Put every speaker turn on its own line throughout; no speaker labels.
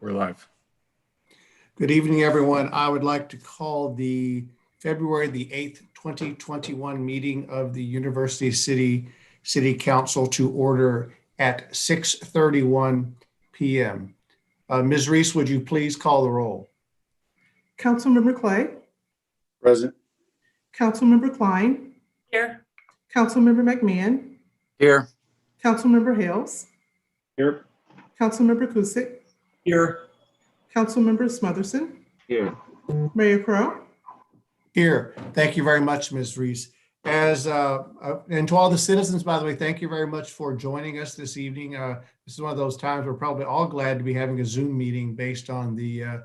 We're live.
Good evening, everyone. I would like to call the February the 8th, 2021 meeting of the University City Council to order at 6:31 p.m. Ms. Reese, would you please call the roll?
Councilmember Clay,
Present.
Councilmember Klein,
Here.
Councilmember McMahon,
Here.
Councilmember Hales,
Here.
Councilmember Kusick,
Here.
Councilmember Smotherson,
Here.
Mayor Crowe.
Here. Thank you very much, Ms. Reese. And to all the citizens, by the way, thank you very much for joining us this evening. This is one of those times we're probably all glad to be having a Zoom meeting based on the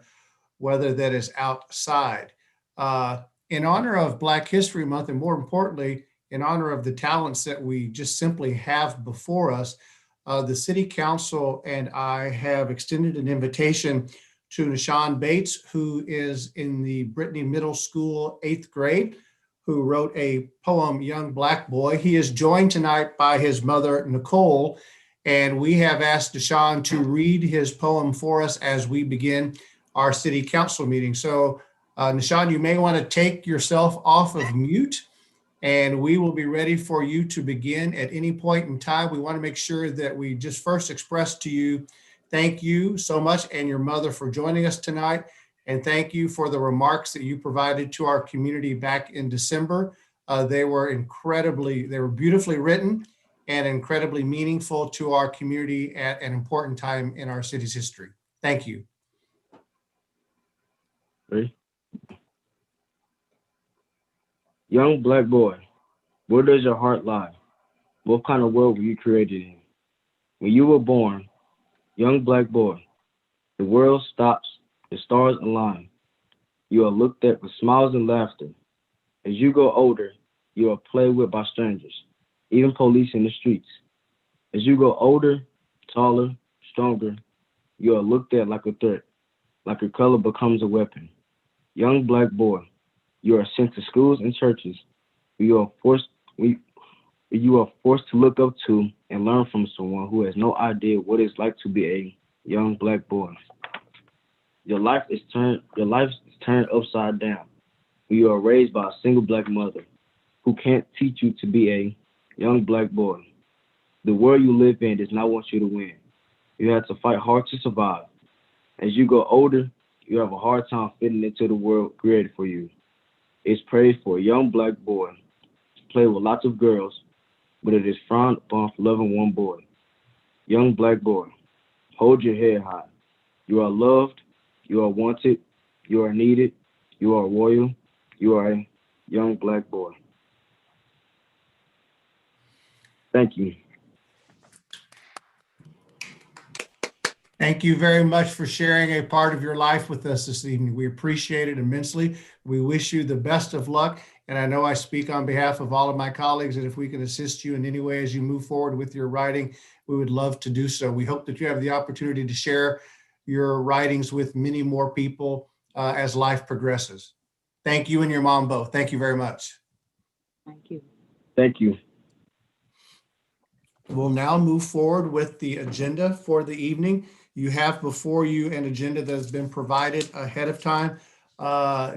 weather that is outside. In honor of Black History Month, and more importantly, in honor of the talents that we just simply have before us, the City Council and I have extended an invitation to Nishan Bates, who is in the Brittany Middle School 8th grade, who wrote a poem, Young Black Boy. He is joined tonight by his mother, Nicole, and we have asked Nishan to read his poem for us as we begin our City Council meeting. So Nishan, you may want to take yourself off of mute, and we will be ready for you to begin at any point in time. We want to make sure that we just first express to you, thank you so much and your mother for joining us tonight. And thank you for the remarks that you provided to our community back in December. They were beautifully written and incredibly meaningful to our community at an important time in our city's history. Thank you.
Ready? Young black boy, where does your heart lie? What kind of world were you created in? When you were born, young black boy, the world stops, the stars align. You are looked at with smiles and laughter. As you grow older, you are played with by strangers, even police in the streets. As you grow older, taller, stronger, you are looked at like a threat, like your color becomes a weapon. Young black boy, you are sent to schools and churches where you are forced to look up to and learn from someone who has no idea what it's like to be a young black boy. Your life is turned upside down. You are raised by a single black mother who can't teach you to be a young black boy. The world you live in does not want you to win. You have to fight hard to survive. As you grow older, you have a hard time fitting into the world created for you. It's praised for a young black boy to play with lots of girls, but it is frowned upon for loving one boy. Young black boy, hold your head high. You are loved, you are wanted, you are needed, you are loyal, you are a young black boy. Thank you.
Thank you very much for sharing a part of your life with us this evening. We appreciate it immensely. We wish you the best of luck. And I know I speak on behalf of all of my colleagues that if we can assist you in any way as you move forward with your writing, we would love to do so. We hope that you have the opportunity to share your writings with many more people as life progresses. Thank you and your mom both. Thank you very much.
Thank you.
Thank you.
We'll now move forward with the agenda for the evening. You have before you an agenda that has been provided ahead of time.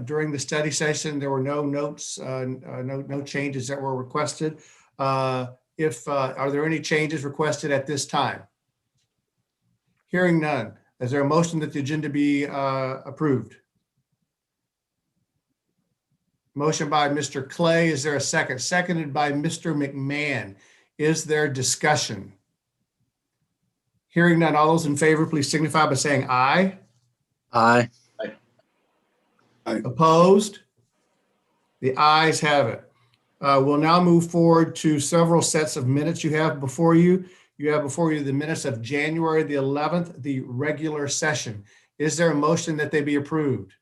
During the study session, there were no notes, no changes that were requested. Are there any changes requested at this time? Hearing none. Is there a motion that the agenda be approved? Motion by Mr. Clay. Is there a second? Seconded by Mr. McMahon. Is there discussion? Hearing none, all those in favor, please signify by saying aye.
Aye.
Opposed? The ayes have it. We'll now move forward to several sets of minutes you have before you. You have before you the minutes of January the 11th, the regular session. Is there a motion that they be approved?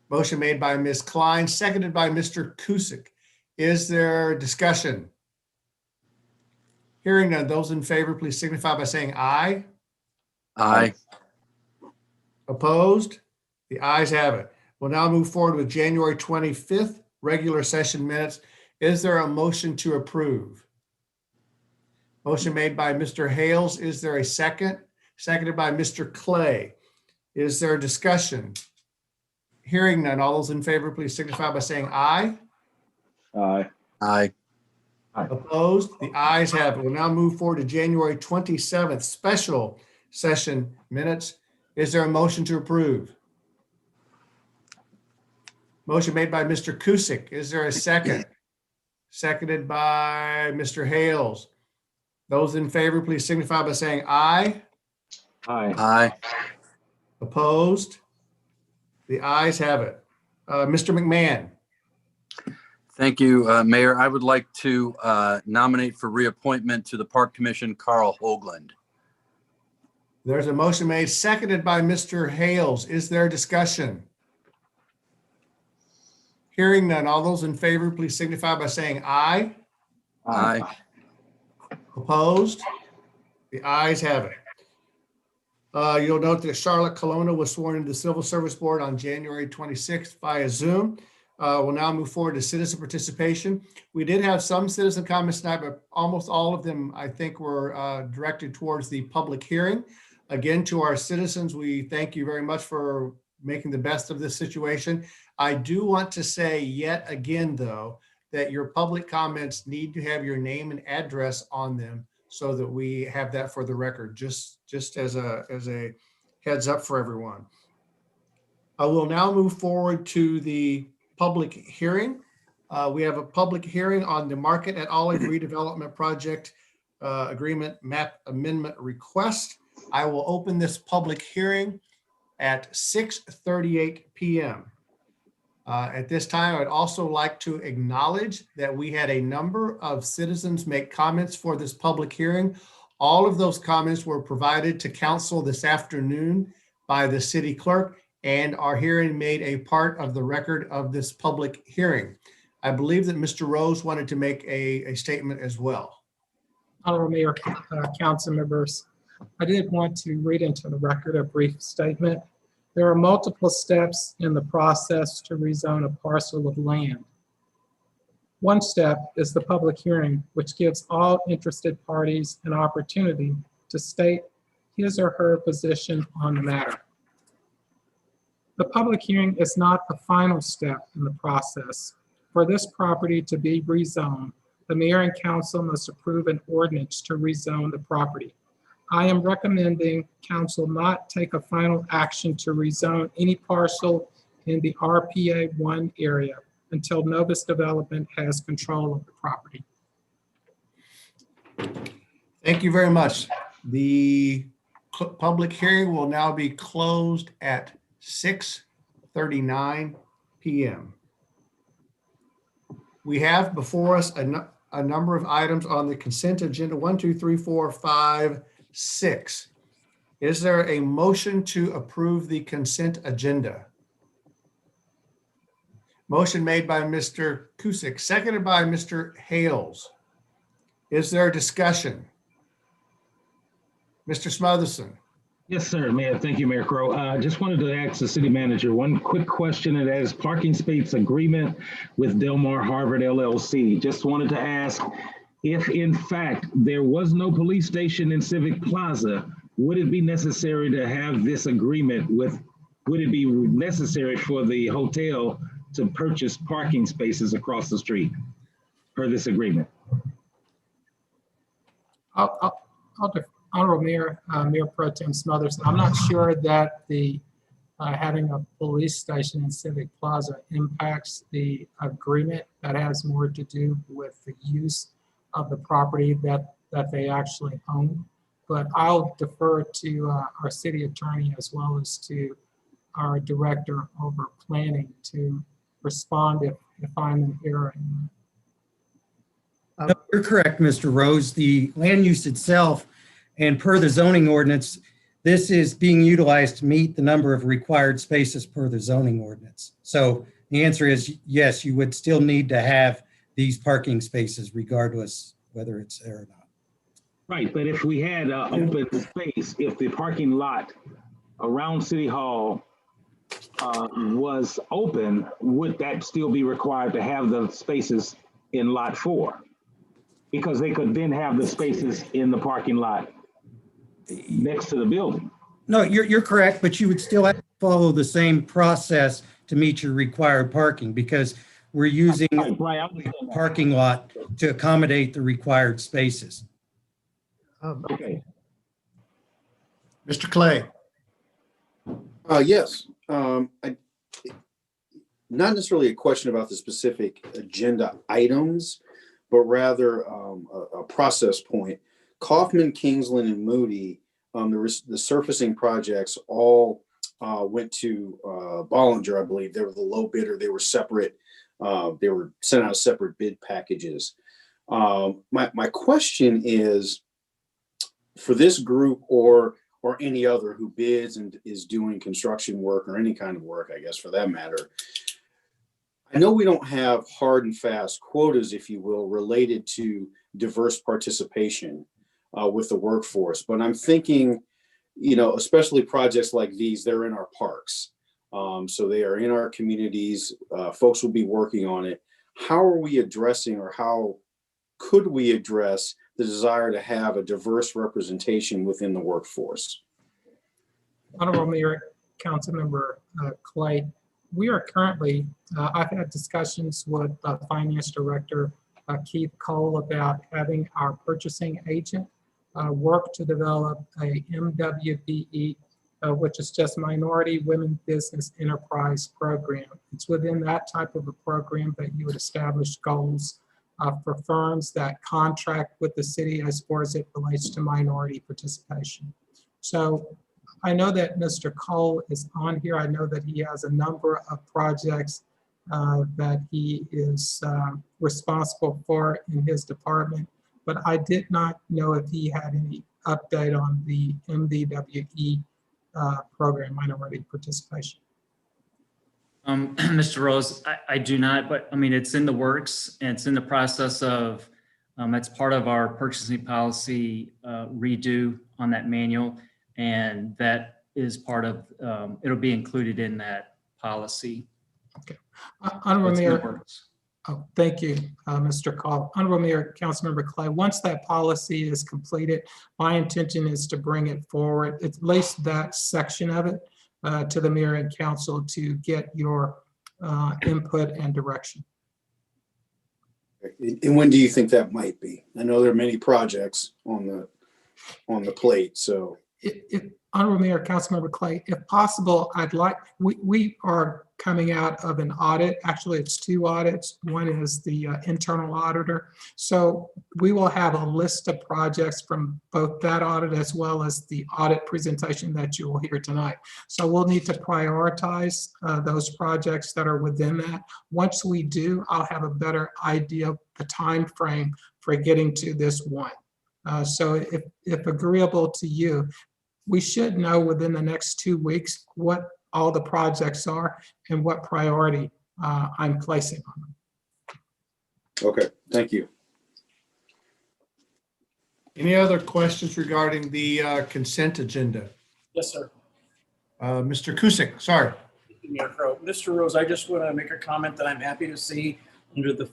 Motion made by Ms. Klein, seconded by Mr. Kusick. Is there discussion? Hearing none, those in favor, please signify by saying aye.
Aye.
Opposed? The ayes have it. We'll now move forward with January 25th, regular session minutes. Is there a motion to approve? Motion made by Mr. Hales. Is there a second? seconded by Mr. Clay. Is there discussion? Hearing none, all those in favor, please signify by saying aye.
Aye.
Aye.
Opposed? The ayes have it. We'll now move forward to January 27th, special session minutes. Is there a motion to approve? Motion made by Mr. Kusick. Is there a second? Seconded by Mr. Hales. Those in favor, please signify by saying aye.
Aye.
Aye.
Opposed? The ayes have it. Mr. McMahon.
Thank you, Mayor. I would like to nominate for reappointment to the Park Commission, Carl Hoagland.
There's a motion made, seconded by Mr. Hales. Is there discussion? Hearing none, all those in favor, please signify by saying aye.
Aye.
Opposed? The ayes have it. You'll note that Charlotte Colonna was sworn into the Civil Service Board on January 26th via Zoom. We'll now move forward to citizen participation. We did have some citizen comments tonight, but almost all of them, I think, were directed towards the public hearing. Again, to our citizens, we thank you very much for making the best of this situation. I do want to say yet again, though, that your public comments need to have your name and address on them so that we have that for the record, just as a heads up for everyone. I will now move forward to the public hearing. We have a public hearing on the Market at Olive redevelopment project agreement map amendment request. I will open this public hearing at 6:38 p.m. At this time, I'd also like to acknowledge that we had a number of citizens make comments for this public hearing. All of those comments were provided to council this afternoon by the city clerk and are herein made a part of the record of this public hearing. I believe that Mr. Rose wanted to make a statement as well.
Honorable Mayor, council members, I did want to read into the record a brief statement. There are multiple steps in the process to rezone a parcel of land. One step is the public hearing, which gives all interested parties an opportunity to state his or her position on the matter. The public hearing is not the final step in the process. For this property to be rezoned, the mayor and council must approve an ordinance to rezone the property. I am recommending council not take a final action to rezone any parcel in the RPA 1 area until Novus Development has control of the property.
Thank you very much. The public hearing will now be closed at 6:39 p.m. We have before us a number of items on the consent agenda, 1, 2, 3, 4, 5, 6. Is there a motion to approve the consent agenda? Motion made by Mr. Kusick, seconded by Mr. Hales. Is there a discussion? Mr. Smotherson.
Yes, sir, Mayor. Thank you, Mayor Crowe. Just wanted to ask the city manager one quick question, and that is parking space agreement with Del Mar Harvard LLC. Just wanted to ask if, in fact, there was no police station in Civic Plaza, would it be necessary to have this agreement would it be necessary for the hotel to purchase parking spaces across the street per this agreement?
Honorable Mayor, Mayor Pro Tem Smothers, I'm not sure that the having a police station in Civic Plaza impacts the agreement. That has more to do with the use of the property that they actually own. But I'll defer to our city attorney as well as to our director over planning to respond if I'm in error.
No, you're correct, Mr. Rose. The land use itself, and per the zoning ordinance, this is being utilized to meet the number of required spaces per the zoning ordinance. So the answer is yes, you would still need to have these parking spaces regardless whether it's there or not.
Right, but if we had open space, if the parking lot around City Hall was open, would that still be required to have the spaces in Lot 4? Because they could then have the spaces in the parking lot next to the building.
No, you're correct, but you would still have to follow the same process to meet your required parking because we're using
Right, I understand
a
that.
parking lot to accommodate the required spaces.
Okay.
Mr. Clay.
Yes. Not necessarily a question about the specific agenda items, but rather a process point. Kaufman, Kingsland, and Moody, the surfacing projects all went to Bollinger, I believe. They were the low bidder. They were separate. They were sent out as separate bid packages. My question is, for this group or any other who bids and is doing construction work or any kind of work, I guess, for that matter, I know we don't have hard and fast quotas, if you will, related to diverse participation with the workforce. But I'm thinking, especially projects like these, they're in our parks. So they are in our communities. Folks will be working on it. How are we addressing, or how could we address the desire to have a diverse representation within the workforce?
Honorable Mayor, Councilmember Clay, we are currently, I've had discussions with Finance Director Keith Cole about having our purchasing agent work to develop a MWBE, which is just Minority Women Business Enterprise Program. It's within that type of a program that you would establish goals for firms that contract with the city as far as it relates to minority participation. So I know that Mr. Cole is on here. I know that he has a number of projects that he is responsible for in his department, but I did not know if he had any update on the MDWE program, minority participation.
Mr. Rose, I do not, but I mean, it's in the works and it's in the process of, it's part of our purchasing policy redo on that manual. And that is part of, it'll be included in that policy.
Okay. Honorable
It's in the
Mayor,
works.
oh, thank you, Mr. Call. Honorable Mayor, Councilmember Clay, once that policy is completed, my intention is to bring it forward, at least that section of it, to the mayor and council to get your input and direction.
And when do you think that might be? I know there are many projects on the plate, so.
If Honorable Mayor, Councilmember Clay, if possible, I'd like, we are coming out of an audit. Actually, it's two audits. One is the internal auditor. So we will have a list of projects from both that audit as well as the audit presentation that you will hear tonight. So we'll need to prioritize those projects that are within that. Once we do, I'll have a better idea of the time frame for getting to this one. So if agreeable to you, we should know within the next 2 weeks what all the projects are and what priority I'm placing on them.
Okay, thank you.
Any other questions regarding the consent agenda?
Yes, sir.
Mr. Kusick, sorry.
Mayor Crowe. Mr. Rose, I just want to make a comment that I'm happy to see under the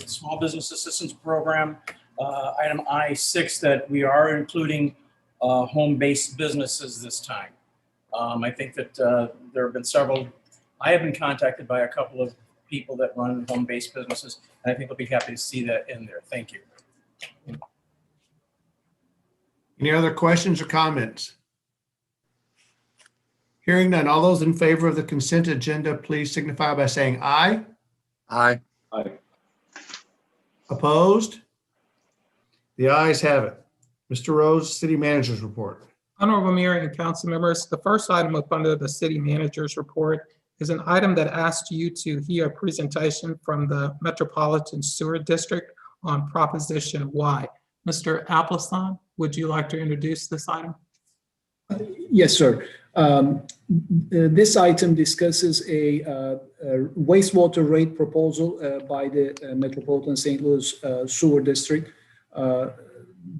Small Business Assistance Program, item I-6, that we are including home-based businesses this time. I think that there have been several, I have been contacted by a couple of people that run home-based businesses, and I think they'll be happy to see that in there. Thank you.
Any other questions or comments? Hearing none, all those in favor of the consent agenda, please signify by saying aye.
Aye.
Aye.
Opposed? The ayes have it. Mr. Rose, City Manager's Report.
Honorable Mayor and council members, the first item up under the city manager's report is an item that asked you to hear a presentation from the Metropolitan Sewer District on Proposition Y. Mr. Appleson, would you like to introduce this item?
Yes, sir. This item discusses a wastewater rate proposal by the Metropolitan St. Louis Sewer District.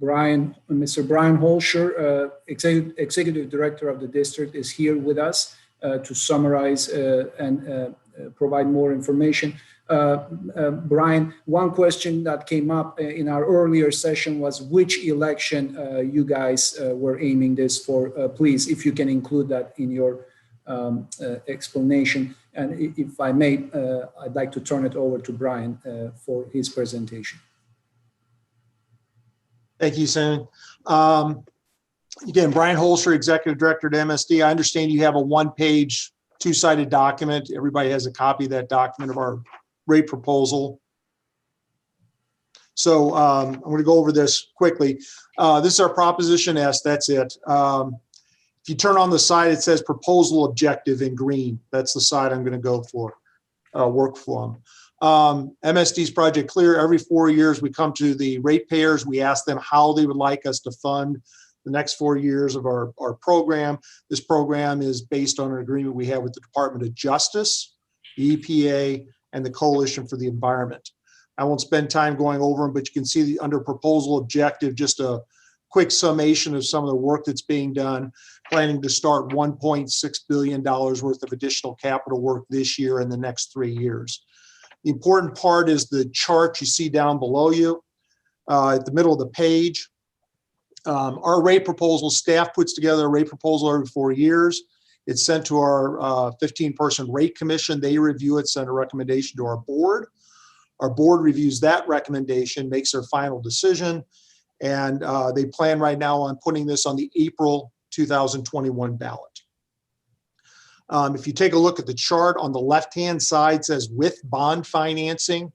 Mr. Brian Holscher, Executive Director of the district, is here with us to summarize and provide more information. Brian, one question that came up in our earlier session was which election you guys were aiming this for. Please, if you can include that in your explanation. And if I may, I'd like to turn it over to Brian for his presentation.
Thank you, Sam. Again, Brian Holscher, Executive Director at MSD. I understand you have a one-page, two-sided document. Everybody has a copy of that document of our rate proposal. So I'm going to go over this quickly. This is our Proposition S. That's it. If you turn on the side, it says proposal objective in green. That's the side I'm going to go for, work from. MSD's Project Clear, every 4 years we come to the ratepayers. We ask them how they would like us to fund the next 4 years of our program. This program is based on an agreement we have with the Department of Justice, the EPA, and the Coalition for the Environment. I won't spend time going over them, but you can see under proposal objective, just a quick summation of some of the work that's being done, planning to start $1.6 billion worth of additional capital work this year and the next 3 years. The important part is the chart you see down below you at the middle of the page. Our rate proposal, staff puts together a rate proposal every 4 years. It's sent to our 15-person rate commission. They review it, send a recommendation to our board. Our board reviews that recommendation, makes their final decision, and they plan right now on putting this on the April 2021 ballot. If you take a look at the chart on the left-hand side, it says with bond financing.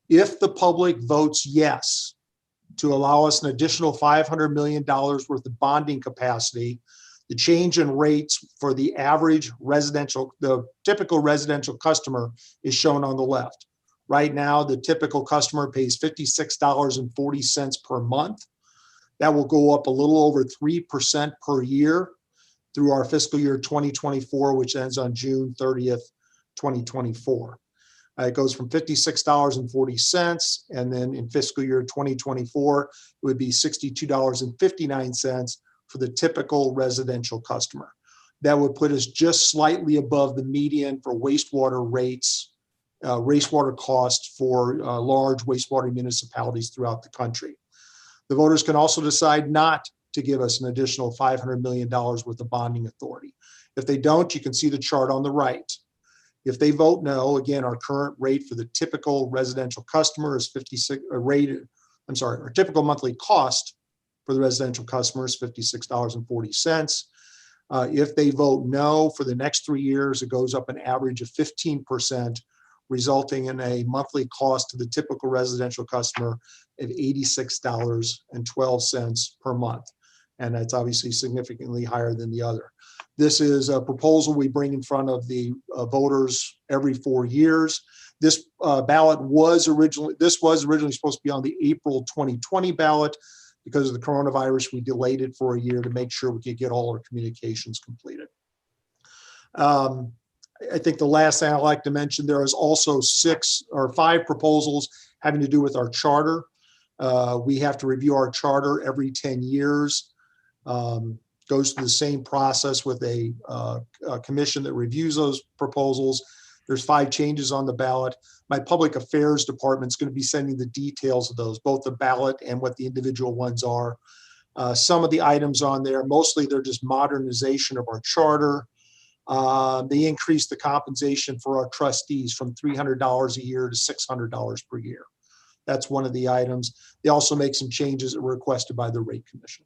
If the public votes yes to allow us an additional $500 million worth of bonding capacity, the change in rates for the average residential, the typical residential customer is shown on the left. Right now, the typical customer pays $56.40 per month. That will go up a little over 3% per year through our fiscal year 2024, which ends on June 30th, 2024. It goes from $56.40, and then in fiscal year 2024, it would be $62.59 for the typical residential customer. That would put us just slightly above the median for wastewater rates, wastewater costs for large wastewater municipalities throughout the country. The voters can also decide not to give us an additional $500 million worth of bonding authority. If they don't, you can see the chart on the right. If they vote no, again, our current rate for the typical residential customer is our typical monthly cost for the residential customer is $56.40. If they vote no for the next 3 years, it goes up an average of 15%, resulting in a monthly cost to the typical residential customer of $86.12 per month. And that's obviously significantly higher than the other. This is a proposal we bring in front of the voters every 4 years. This ballot was originally supposed to be on the April 2020 ballot. Because of the coronavirus, we delayed it for a year to make sure we could get all our communications completed. I think the last thing I'd like to mention, there is also 6 or 5 proposals having to do with our charter. We have to review our charter every 10 years. Goes through the same process with a commission that reviews those proposals. There's 5 changes on the ballot. My public affairs department is going to be sending the details of those, both the ballot and what the individual ones are. Some of the items on there, mostly they're just modernization of our charter. They increased the compensation for our trustees from $300 a year to $600 per year. That's one of the items. They also make some changes that were requested by the rate commission.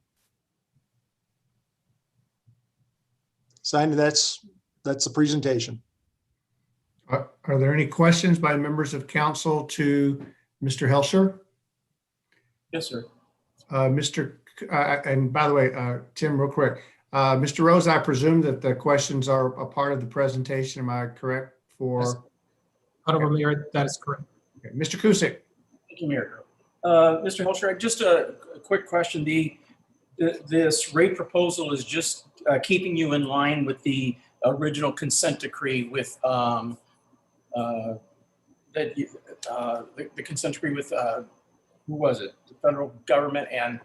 Simon, that's the presentation.
Are there any questions by members of council to Mr. Helsher?
Yes, sir.
And by the way, Tim, real quick, Mr. Rose, I presume that the questions are a part of the presentation. Am I correct?
Yes. Honorable Mayor, that is correct.
Okay. Mr. Kusick.
Thank you, Mayor. Mr. Holscher, just a quick question. This rate proposal is just keeping you in line with the original consent decree with the consent decree with who was it? The federal government and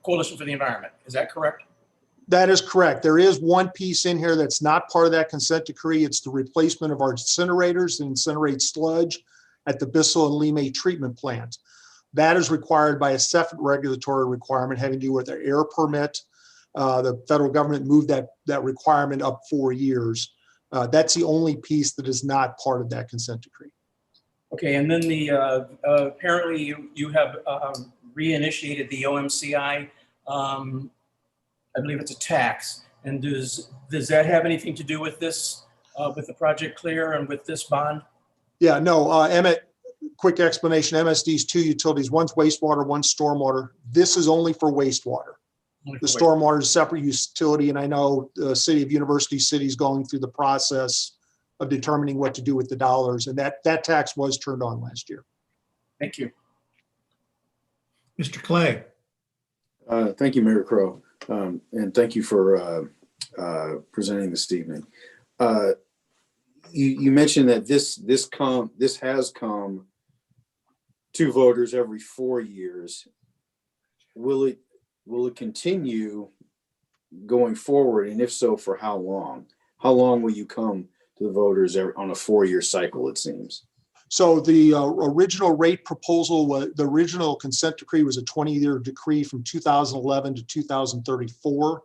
Coalition for the Environment. Is that correct?
That is correct. There is one piece in here that's not part of that consent decree. It's the replacement of our incinerators and incinerate sludge at the Bissell and Limay treatment plant. That is required by a separate regulatory requirement having to do with their air permit. The federal government moved that requirement up 4 years. That's the only piece that is not part of that consent decree.
Okay, and then apparently you have reinitiated the OMCI. I believe it's a tax. And does that have anything to do with this, with the Project Clear and with this bond?
Yeah, no, Emmett, quick explanation. MSD's 2 utilities, one's wastewater, one's stormwater. This is only for wastewater. The stormwater is a separate utility, and I know the city of University City is going through the process of determining what to do with the dollars, and that tax was turned on last year.
Thank you.
Mr. Clay.
Thank you, Mayor Crow, and thank you for presenting this evening. You mentioned that this has come to voters every 4 years. Will it continue going forward, and if so, for how long? How long will you come to the voters on a 4-year cycle, it seems?
So the original rate proposal, the original consent decree was a 20-year decree from 2011 to 2034.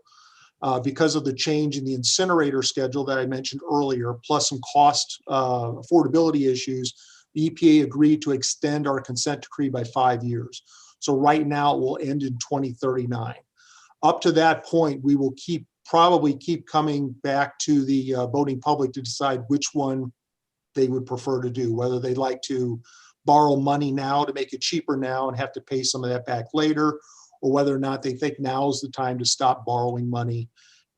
Because of the change in the incinerator schedule that I mentioned earlier, plus some cost affordability issues, the EPA agreed to extend our consent decree by 5 years. So right now it will end in 2039. Up to that point, we will probably keep coming back to the voting public to decide which one they would prefer to do, whether they'd like to borrow money now to make it cheaper now and have to pay some of that back later, or whether or not they think now is the time to stop borrowing money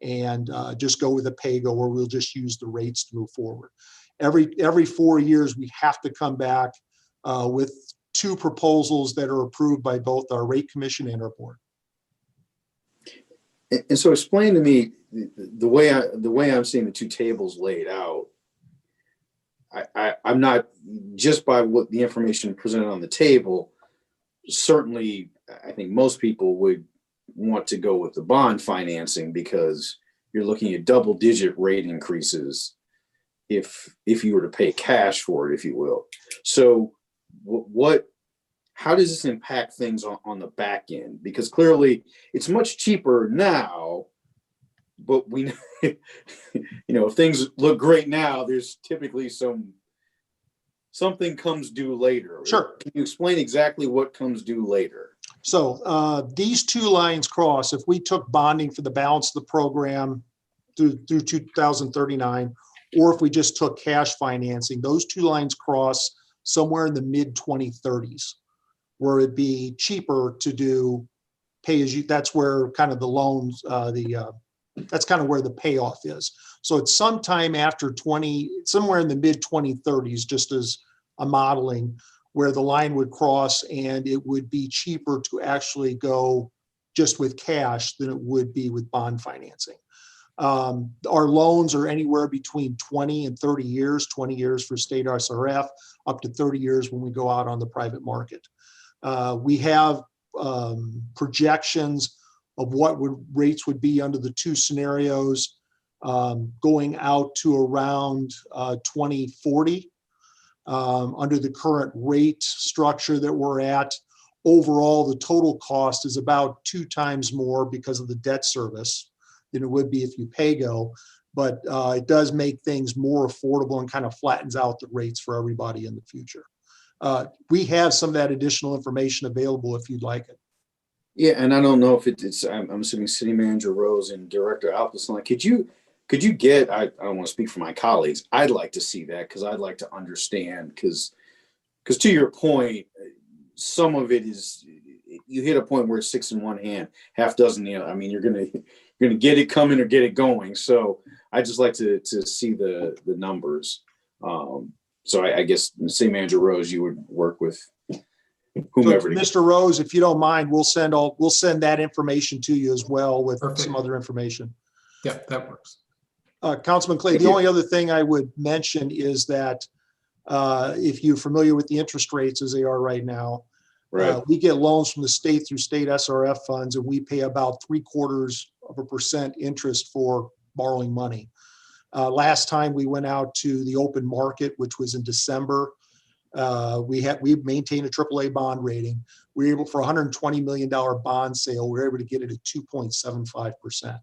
and just go with a pay-go, or we'll just use the rates to move forward. Every 4 years, we have to come back with 2 proposals that are approved by both our rate commission and our board.
And so explain to me the way I'm seeing the 2 tables laid out. I'm not, just by what the information presented on the table, certainly I think most people would want to go with the bond financing because you're looking at double-digit rate increases if you were to pay cash for it, if you will. So how does this impact things on the back end? Because clearly it's much cheaper now, but we if things look great now, there's typically something comes due later.
Sure.
Can you explain exactly what comes due later?
So these 2 lines cross. If we took bonding for the balance of the program through 2039, or if we just took cash financing, those 2 lines cross somewhere in the mid-2030s, where it'd be cheaper to do pay as you. That's where kind of the loans, that's kind of where the payoff is. So it's sometime after somewhere in the mid-2030s, just as a modeling, where the line would cross and it would be cheaper to actually go just with cash than it would be with bond financing. Our loans are anywhere between 20 and 30 years, 20 years for state SRF, up to 30 years when we go out on the private market. We have projections of what rates would be under the 2 scenarios going out to around 2040. Under the current rate structure that we're at, overall, the total cost is about 2 times more because of the debt service than it would be if you pay-go, but it does make things more affordable and kind of flattens out the rates for everybody in the future. We have some of that additional information available if you'd like it.
Yeah, and I don't know if it's I'm assuming City Manager Rose and Director Alpison, could you get, I don't want to speak for my colleagues, I'd like to see that because I'd like to understand, because to your point, some of it is, you hit a point where it's 6 in one hand, half dozen the other. I mean, you're gonna get it coming or get it going. So I just like to see the numbers. So I guess City Manager Rose, you would work with whomever.
So, Mr. Rose, if you don't mind, we'll send that information to you as well with some other information.
Yeah, that works.
Councilman Clay, the only other thing I would mention is that if you're familiar with the interest rates as they are right now,
right,
we get loans from the state through state SRF funds, and we pay about 3/4 of a percent interest for borrowing money. Last time we went out to the open market, which was in December, we maintained a AAA bond rating. We were able, for $120 million bond sale, we were able to get it at 2.75%.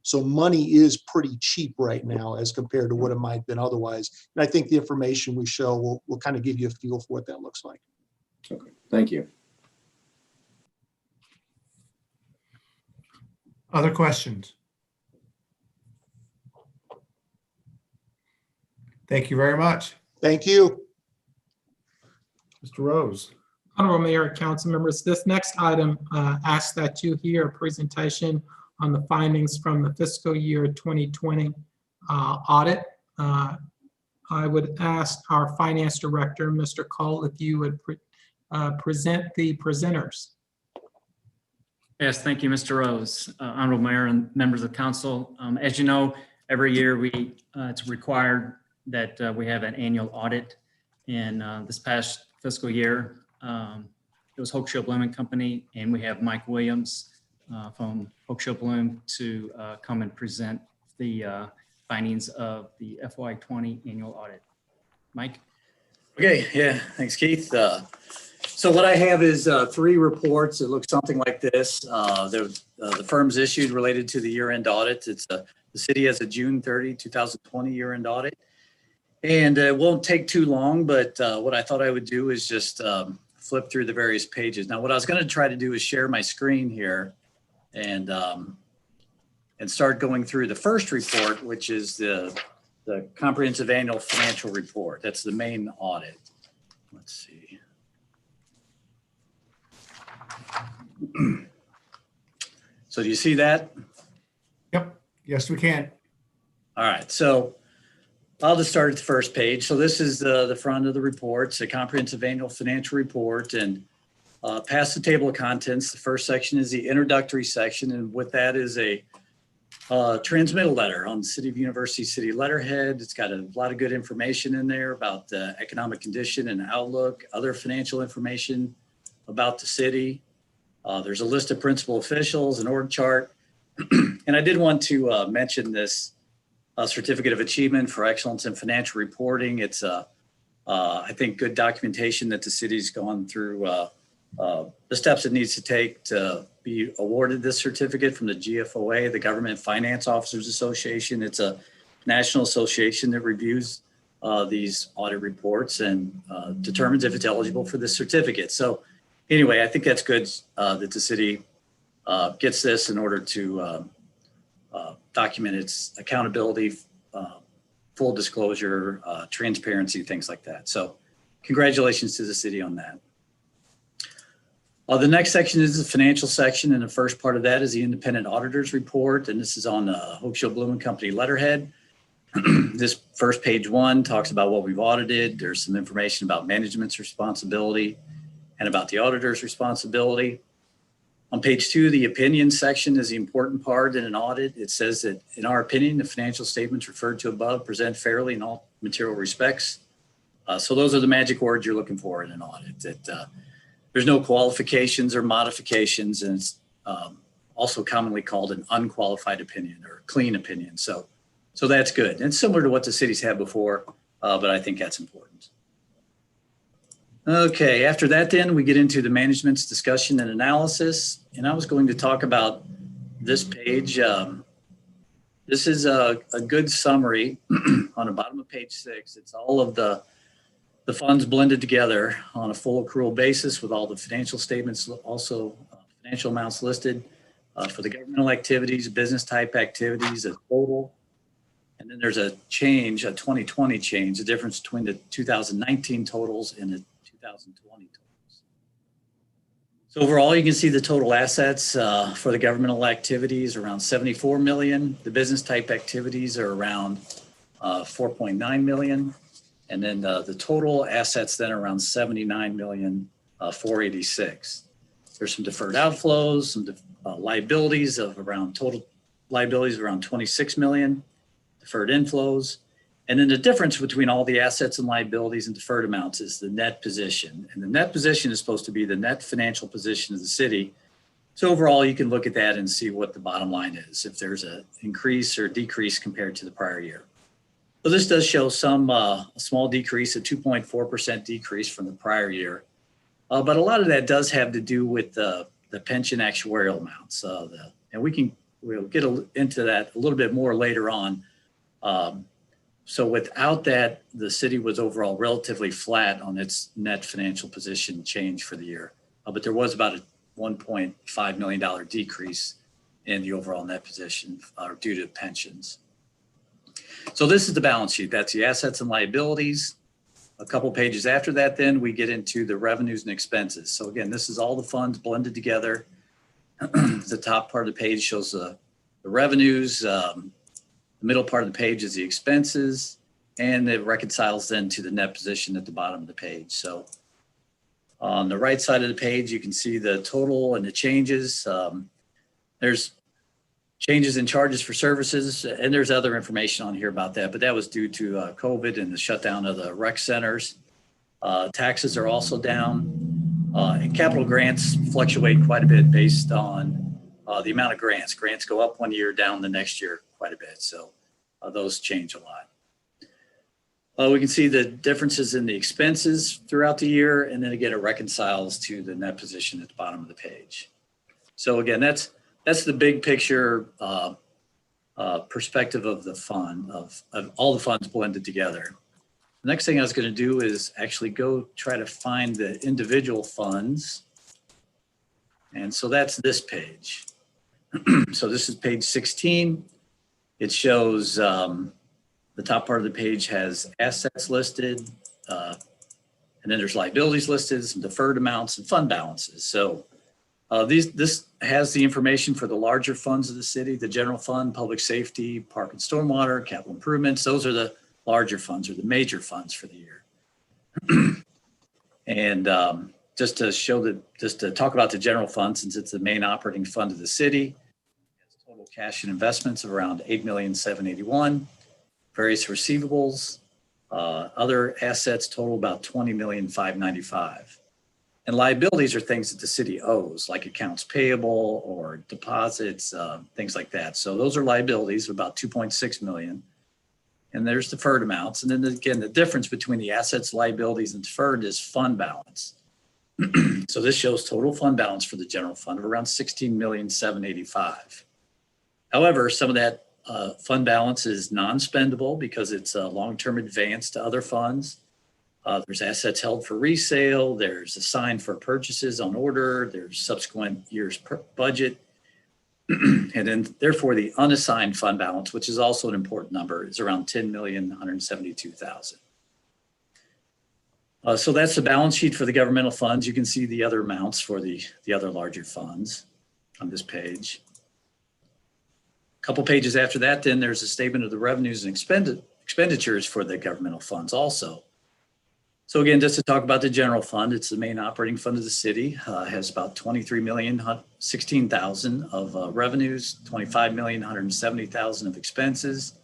So money is pretty cheap right now as compared to what it might have been otherwise. And I think the information we show will kind of give you a feel for what that looks like.
Okay, thank you.
Other questions? Thank you very much.
Thank you.
Mr. Rose.
Honorable Mayor and council members, this next item asks that you hear a presentation on the findings from the fiscal year 2020 audit. I would ask our finance director, Mr. Cole, if you would present the presenters.
Yes, thank you, Mr. Rose. Honorable Mayor and members of council. As you know, every year it's required that we have an annual audit. And this past fiscal year, it was Hochschild Bloom and Company, and we have Mike Williams from Hochschild Bloom to come and present the findings of the FY20 annual audit. Mike?
Okay, yeah, thanks, Keith. So what I have is 3 reports. It looks something like this. The firm's issued related to the year-end audit. It's the city has a June 30, 2020 year-end audit. And it won't take too long, but what I thought I would do is just flip through the various pages. Now, what I was going to try to do is share my screen here and start going through the first report, which is the comprehensive annual financial report. That's the main audit. Let's see. So do you see that?
Yep. Yes, we can.
All right. So I'll just start at the first page. So this is the front of the report. It's a comprehensive annual financial report, and past the table of contents, the first section is the introductory section. And with that is a transmittal letter on the City of University City letterhead. It's got a lot of good information in there about the economic condition and outlook, other financial information about the city. There's a list of principal officials, an org chart. And I did want to mention this certificate of achievement for excellence in financial reporting. It's I think good documentation that the city's gone through the steps it needs to take to be awarded this certificate from the GFOA, the Government Finance Officers Association. It's a national association that reviews these audit reports and determines if it's eligible for this certificate. So anyway, I think that's good that the city gets this in order to document its accountability, full disclosure, transparency, things like that. So congratulations to the city on that. The next section is the financial section, and the first part of that is the independent auditor's report, and this is on Hochschild Bloom and Company letterhead. This first page 1 talks about what we've audited. There's some information about management's responsibility and about the auditor's responsibility. On page 2, the opinion section is the important part in an audit. It says that, in our opinion, the financial statements referred to above present fairly in all material respects. So those are the magic words you're looking for in an audit. That there's no qualifications or modifications, and it's also commonly called an unqualified opinion or clean opinion. So that's good. And similar to what the cities had before, but I think that's important. Okay, after that then we get into the management's discussion and analysis. And I was going to talk about this page. This is a good summary on the bottom of page 6. It's all of the funds blended together on a full accrual basis with all the financial statements, also financial amounts listed for the governmental activities, business type activities, a total. And then there's a change, a 2020 change, the difference between the 2019 totals and the 2020 totals. So overall, you can see the total assets for the governmental activities around 74 million. The business type activities are around 4.9 million. And then the total assets then are around 79 million, 486. There's some deferred outflows, some liabilities of around total liabilities of around 26 million, deferred inflows. And then the difference between all the assets and liabilities and deferred amounts is the net position. And the net position is supposed to be the net financial position of the city So overall, you can look at that and see what the bottom line is, if there's an increase or decrease compared to the prior year. So this does show some a small decrease, a 2.4% decrease from the prior year. But a lot of that does have to do with the pension actuarial amounts. And we'll get into that a little bit more later on. So without that, the city was overall relatively flat on its net financial position change for the year. But there was about a $1.5 million decrease in the overall net position due to pensions. So this is the balance sheet. That's the assets and liabilities. A couple pages after that, then we get into the revenues and expenses. So again, this is all the funds blended together. The top part of the page shows the revenues. The middle part of the page is the expenses, and it reconciles then to the net position at the bottom of the page. So on the right side of the page, you can see the total and the changes. There's changes in charges for services, and there's other information on here about that, but that was due to COVID and the shutdown of the rec centers. Taxes are also down, and capital grants fluctuate quite a bit based on the amount of grants. Grants go up one year, down the next year quite a bit, so those change a lot. We can see the differences in the expenses throughout the year, and then again, it reconciles to the net position at the bottom of the page. So again, that's the big picture perspective of the fund, of all the funds blended together. The next thing I was going to do is actually go try to find the individual funds. And so that's this page. So this is page 16. It shows the top part of the page has assets listed, and then there's liabilities listed, some deferred amounts and fund balances. So this has the information for the larger funds of the city, the general fund, public safety, park and stormwater, capital improvements. Those are the larger funds or the major funds for the year. And just to talk about the general fund, since it's the main operating fund of the city, total cash and investments of around $8,781,000. Various receivables, other assets total about $20,595,000. And liabilities are things that the city owes, like accounts payable or deposits, things like that. So those are liabilities of about $2.6 million. And there's deferred amounts. And then again, the difference between the assets, liabilities, and deferred is fund balance. So this shows total fund balance for the general fund of around $16,785,000. However, some of that fund balance is non-spendable because it's a long-term advance to other funds. There's assets held for resale. There's assigned for purchases on order. There's subsequent year's budget. And then therefore the unassigned fund balance, which is also an important number, is around $10,172,000. So that's the balance sheet for the governmental funds. You can see the other amounts for the other larger funds on this page. A couple pages after that, then there's a statement of the revenues and expenditures for the governmental funds also. So again, just to talk about the general fund, it's the main operating fund of the city. Has about $23,016,000 of revenues, $25,170,000 of expenses,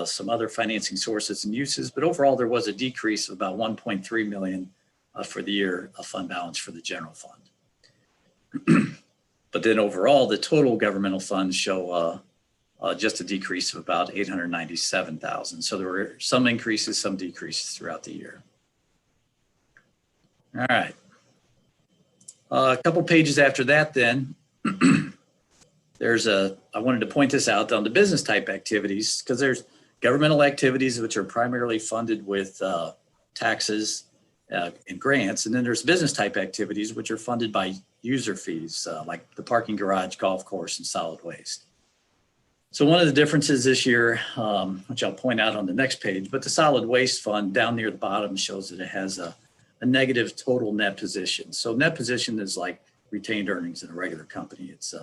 some other financing sources and uses. But overall, there was a decrease of about $1.3 million for the year of fund balance for the general fund. But then overall, the total governmental funds show just a decrease of about $897,000. So there were some increases, some decreases throughout the year. All right. A couple pages after that, then, I wanted to point this out on the business type activities, because there's governmental activities which are primarily funded with taxes and grants. And then there's business type activities which are funded by user fees, like the parking garage, golf course, and solid waste. So one of the differences this year, which I'll point out on the next page, but the solid waste fund down near the bottom shows that it has a negative total net position. So net position is like retained earnings in a regular company. It's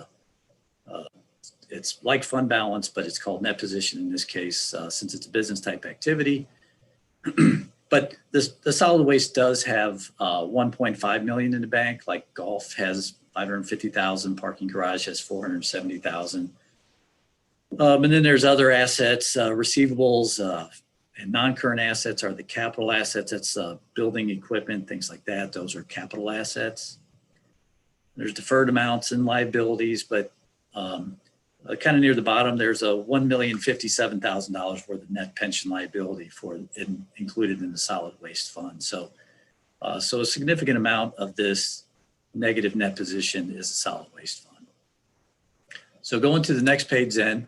like fund balance, but it's called net position in this case, since it's a business type activity. But the solid waste does have $1.5 million in the bank, like golf has $550,000, parking garage has $470,000. And then there's other assets, receivables, and non-current assets are the capital assets. That's building equipment, things like that. Those are capital assets. There's deferred amounts and liabilities, but kind of near the bottom, there's a $1,057,000 worth of net pension liability included in the solid waste fund. So a significant amount of this negative net position is a solid waste fund. So going to the next page then,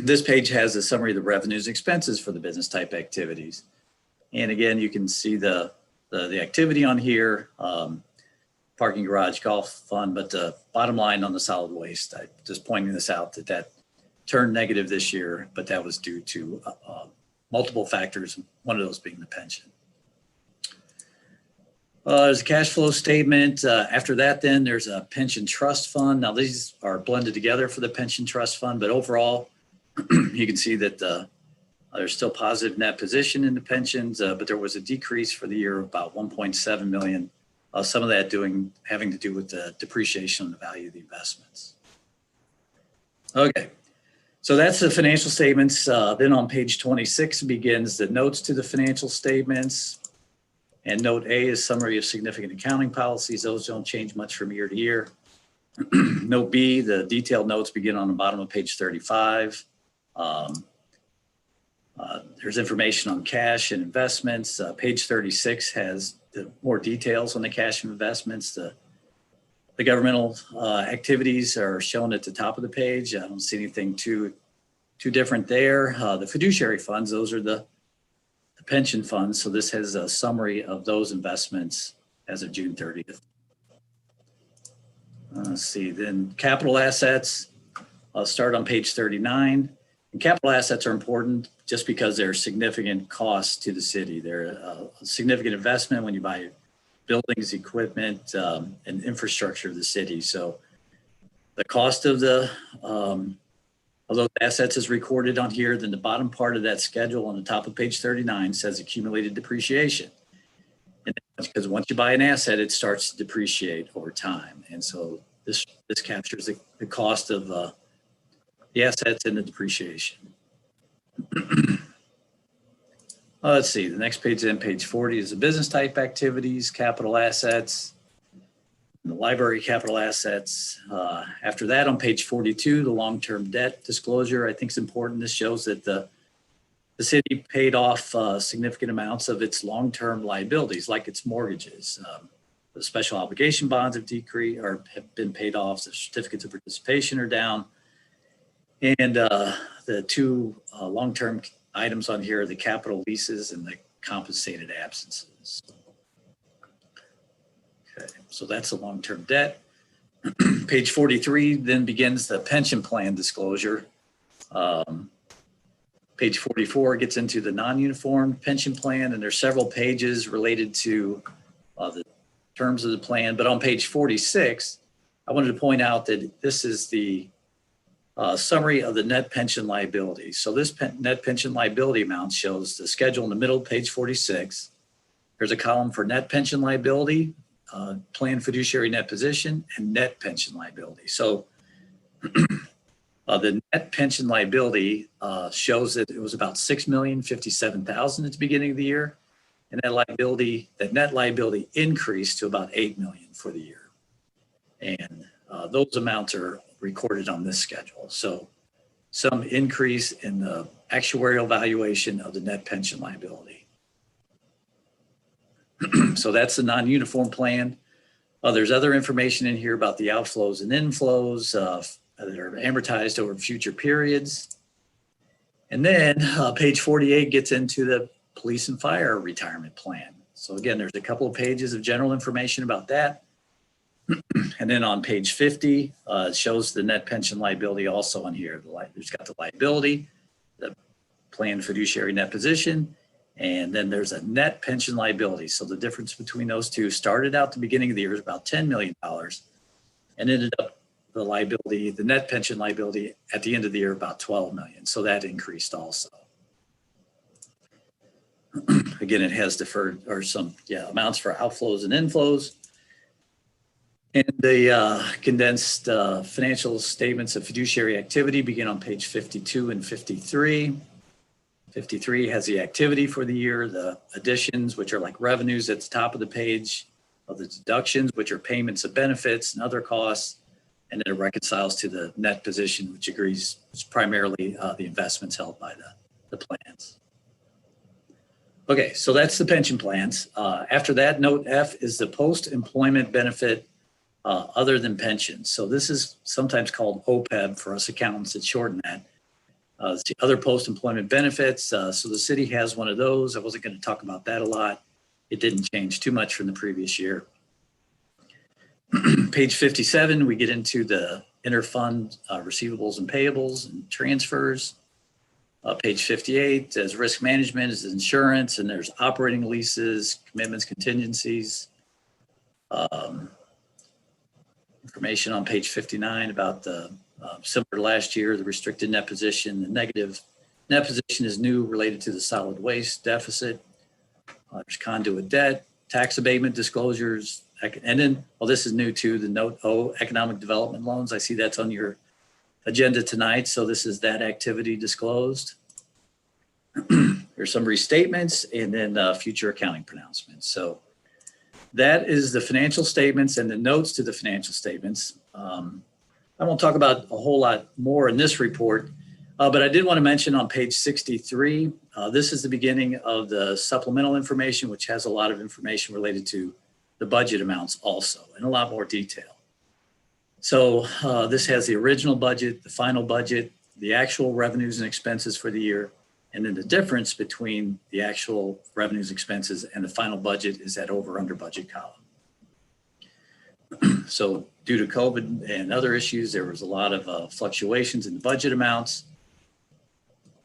this page has a summary of the revenues and expenses for the business type activities. And again, you can see the activity on here, parking garage, golf fund, but the bottom line on the solid waste, I just pointing this out that turned negative this year, but that was due to multiple factors, one of those being the pension. There's a cash flow statement. After that, then there's a pension trust fund. Now these are blended together for the pension trust fund, but overall, you can see that there's still positive net position in the pensions, but there was a decrease for the year of about 1.7 million. Some of that having to do with the depreciation on the value of the investments. Okay, so that's the financial statements. Then on page 26 begins the notes to the financial statements. And note A is summary of significant accounting policies. Those don't change much from year to year. Note B, the detailed notes begin on the bottom of page 35. There's information on cash and investments. Page 36 has more details on the cash and investments. The governmental activities are shown at the top of the page. I don't see anything too different there. The fiduciary funds, those are the pension funds. So this has a summary of those investments as of June 30th. Let's see, then capital assets. I'll start on page 39. And capital assets are important just because they're significant costs to the city. They're a significant investment when you buy buildings, equipment, and infrastructure of the city. So the cost of those assets is recorded on here. Then the bottom part of that schedule on the top of page 39 says accumulated depreciation. And that's because once you buy an asset, it starts to depreciate over time. And so this captures the cost of the assets and the depreciation. Let's see, the next page then, page 40 is the business type activities, capital assets, the library capital assets. After that, on page 42, the long-term debt disclosure, I think is important. This shows that the city paid off significant amounts of its long-term liabilities, like its mortgages. The special obligation bonds have decreased or have been paid off. The certificates of participation are down. And the two long-term items on here are the capital leases and the compensated absences. Okay, so that's the long-term debt. Page 43 then begins the pension plan disclosure. Page 44 gets into the non-uniform pension plan, and there's several pages related to the terms of the plan. But on page 46, I wanted to point out that this is the summary of the net pension liability. So this net pension liability amount shows the schedule in the middle of page 46. There's a column for net pension liability, plan fiduciary net position, and net pension liability. So the net pension liability shows that it was about $6,057,000 at the beginning of the year. And that net liability increased to about $8 million for the year. And those amounts are recorded on this schedule. So some increase in the actuarial valuation of the net pension liability. So that's the non-uniform plan. There's other information in here about the outflows and inflows that are amortized over future periods. And then page 48 gets into the police and fire retirement plan. So again, there's a couple of pages of general information about that. And then on page 50, it shows the net pension liability also on here. There's got the liability, the planned fiduciary net position, and then there's a net pension liability. So the difference between those two started out the beginning of the year is about $10 million and ended up the net pension liability at the end of the year about 12 million. So that increased also. Again, it has deferred or some amounts for outflows and inflows. And the condensed financial statements of fiduciary activity begin on page 52 and 53. 53 has the activity for the year, the additions, which are like revenues at the top of the page, of the deductions, which are payments of benefits and other costs. And then it reconciles to the net position, which agrees is primarily the investments held by the plans. Okay, so that's the pension plans. After that, note F is the post-employment benefit other than pensions. So this is sometimes called OPEB for us accountants. It's shortened that. It's the other post-employment benefits. So the city has one of those. I wasn't going to talk about that a lot. It didn't change too much from the previous year. Page 57, we get into the interfund receivables and payables and transfers. Page 58 says risk management is insurance, and there's operating leases, commitments, contingencies. Information on page 59 about the similar to last year, the restricted net position. The negative net position is new related to the solid waste deficit. There's conduit debt, tax abatement disclosures, and then, well, this is new too, the note O, economic development loans. I see that's on your agenda tonight. So this is that activity disclosed. There's some restatements and then future accounting pronouncements. So that is the financial statements and the notes to the financial statements. I won't talk about a whole lot more in this report, but I did want to mention on page 63, this is the beginning of the supplemental information, which has a lot of information related to the budget amounts also in a lot more detail. So this has the original budget, the final budget, the actual revenues and expenses for the year, and then the difference between the actual revenues, expenses, and the final budget is that over under budget column. So due to COVID and other issues, there was a lot of fluctuations in the budget amounts.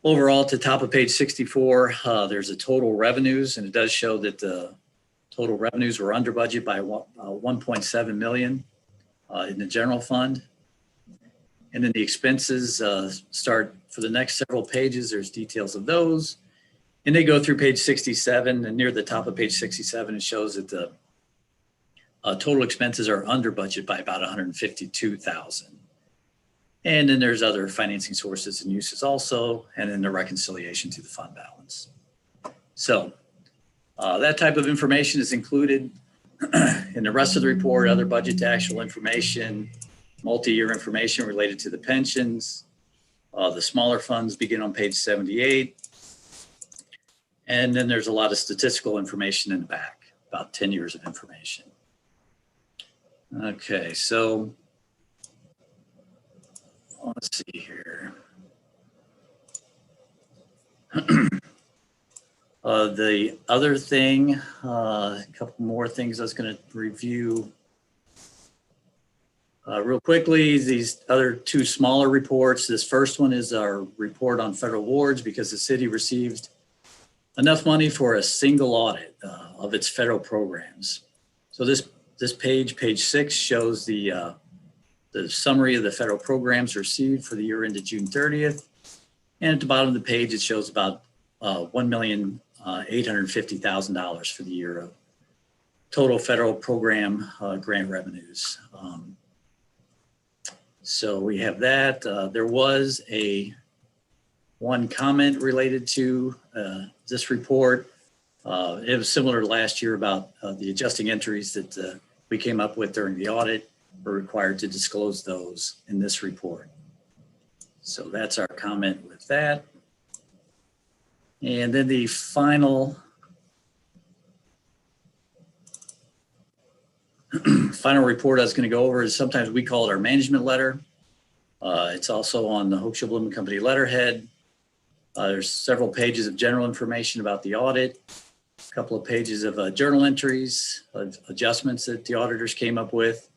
Overall, at the top of page 64, there's a total revenues, and it does show that the total revenues were under budget by 1.7 million in the general fund. And then the expenses start for the next several pages. There's details of those. And they go through page 67, and near the top of page 67, it shows that the total expenses are under budget by about 152,000. And then there's other financing sources and uses also, and then the reconciliation to the fund balance. So that type of information is included in the rest of the report, other budget to actual information, multi-year information related to the pensions. The smaller funds begin on page 78. And then there's a lot of statistical information in the back, about 10 years of information. Okay, so let's see here. The other thing, a couple more things I was going to review real quickly. These other two smaller reports. This first one is our report on federal awards because the city received enough money for a single audit of its federal programs. So this page 6, shows the summary of the federal programs received for the year ended June 30th. And at the bottom of the page, it shows about $1,850,000 for the year of total federal program grant revenues. So we have that. There was one comment related to this report. It was similar to last year about the adjusting entries that we came up with during the audit. We're required to disclose those in this report. So that's our comment with that. And then the final report I was going to go over is sometimes we call it our management letter. It's also on the Hochschild Bloom Company letterhead. There's several pages of general information about the audit, a couple of pages of journal entries, of adjustments that the auditors came up with.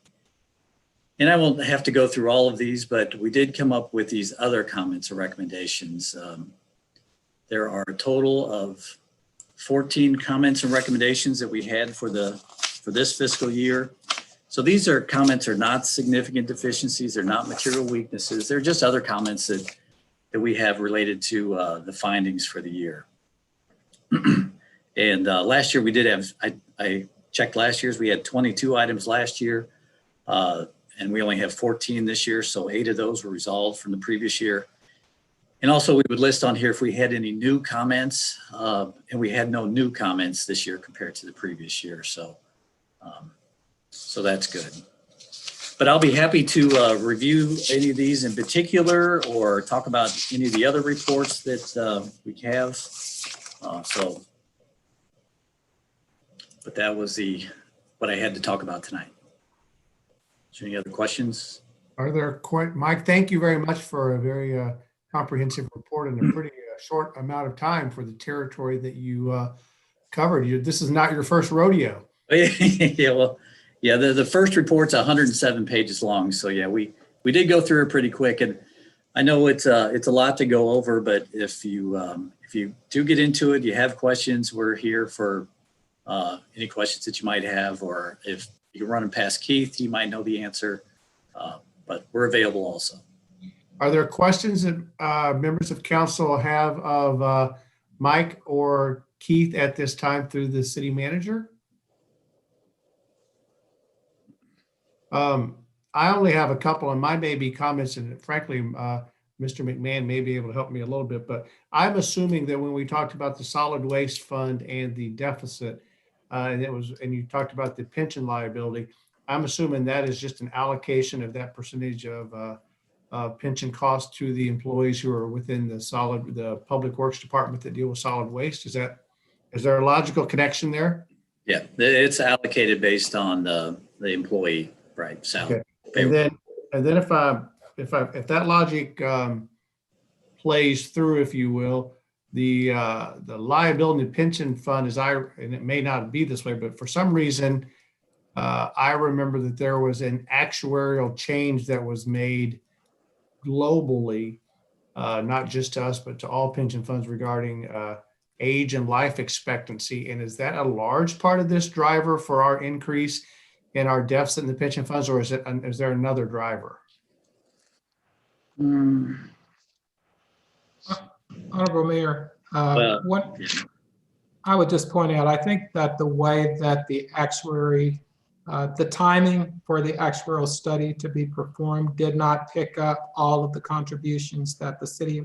And I won't have to go through all of these, but we did come up with these other comments or recommendations. There are a total of 14 comments and recommendations that we had for this fiscal year. So these are comments are not significant deficiencies. They're not material weaknesses. They're just other comments that we have related to the findings for the year. And last year we did have, I checked last year's, we had 22 items last year. And we only have 14 this year. So 8 of those were resolved from the previous year. And also we would list on here if we had any new comments, and we had no new comments this year compared to the previous year. So So that's good. But I'll be happy to review any of these in particular or talk about any of the other reports that we have. But that was what I had to talk about tonight. Is there any other questions?
Are there quite, Mike, thank you very much for a very comprehensive report in a pretty short amount of time for the territory that you covered. This is not your first rodeo.
Yeah, well, yeah, the first report's 107 pages long. So yeah, we did go through it pretty quick, and I know it's a lot to go over, but if you do get into it, you have questions, we're here for any questions that you might have, or if you're running past Keith, you might know the answer, but we're available also.
Are there questions that members of council have of Mike or Keith at this time through the city manager? I only have a couple, and mine may be comments, and frankly, Mr. McMahon may be able to help me a little bit, but I'm assuming that when we talked about the solid waste fund and the deficit, and you talked about the pension liability, I'm assuming that is just an allocation of that percentage of pension costs to the employees who are within the public works department that deal with solid waste. Is there a logical connection there?
Yeah, it's allocated based on the employee, right? Salary.
Okay. And then if that logic plays through, if you will, the liability pension fund and it may not be this way, but for some reason, I remember that there was an actuarial change that was made globally, not just to us, but to all pension funds regarding age and life expectancy. And is that a large part of this driver for our increase in our deficit in the pension funds, or is there another driver?
Honorable Mayor, what I would just point out, I think that the way that the actuary, the timing for the actuarial study to be performed did not pick up all of the contributions that the city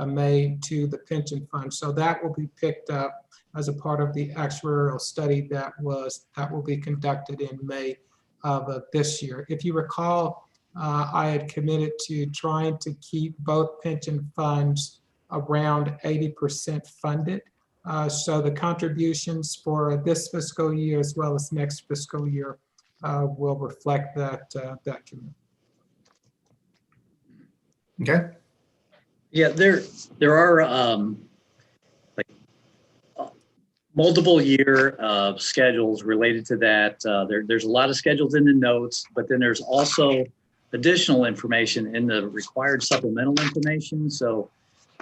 made to the pension fund. So that will be picked up as a part of the actuarial study that will be conducted in May of this year. If you recall, I had committed to trying to keep both pension funds around 80% funded. So the contributions for this fiscal year as well as next fiscal year will reflect that commitment.
Okay.
Yeah, there are multiple year schedules related to that. There's a lot of schedules in the notes, but then there's also additional information in the required supplemental information. So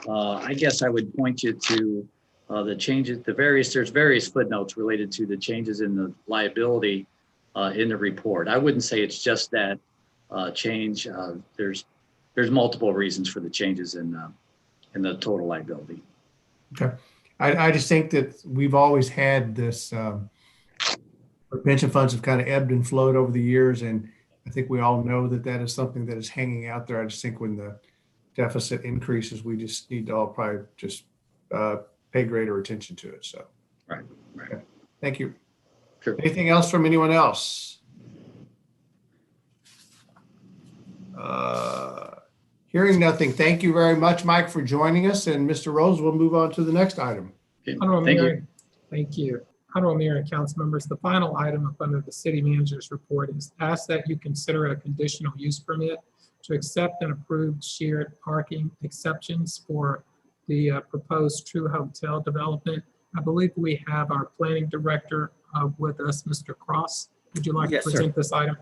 I guess I would point you to the changes, there's various footnotes related to the changes in the liability in the report. I wouldn't say it's just that change. There's multiple reasons for the changes in the total liability.
Okay. I just think that we've always had this, pension funds have kind of ebbed and flowed over the years. And I think we all know that is something that is hanging out there. I just think when the deficit increases, we just need to all probably just pay greater attention to it. So.
Right.
Okay. Thank you.
Sure.
Anything else from anyone else? Hearing nothing. Thank you very much, Mike, for joining us. And Mr. Rose, we'll move on to the next item.
Okay.
Honorable
Thank
Mayor,
you.
thank you. Honorable Mayor and council members, the final item up under the city manager's report is ask that you consider a conditional use permit to accept and approve shared parking exceptions for the proposed True Hotel development. I believe we have our planning director with us, Mr. Cross. Would you like
Yes,
to
sir.
present this item?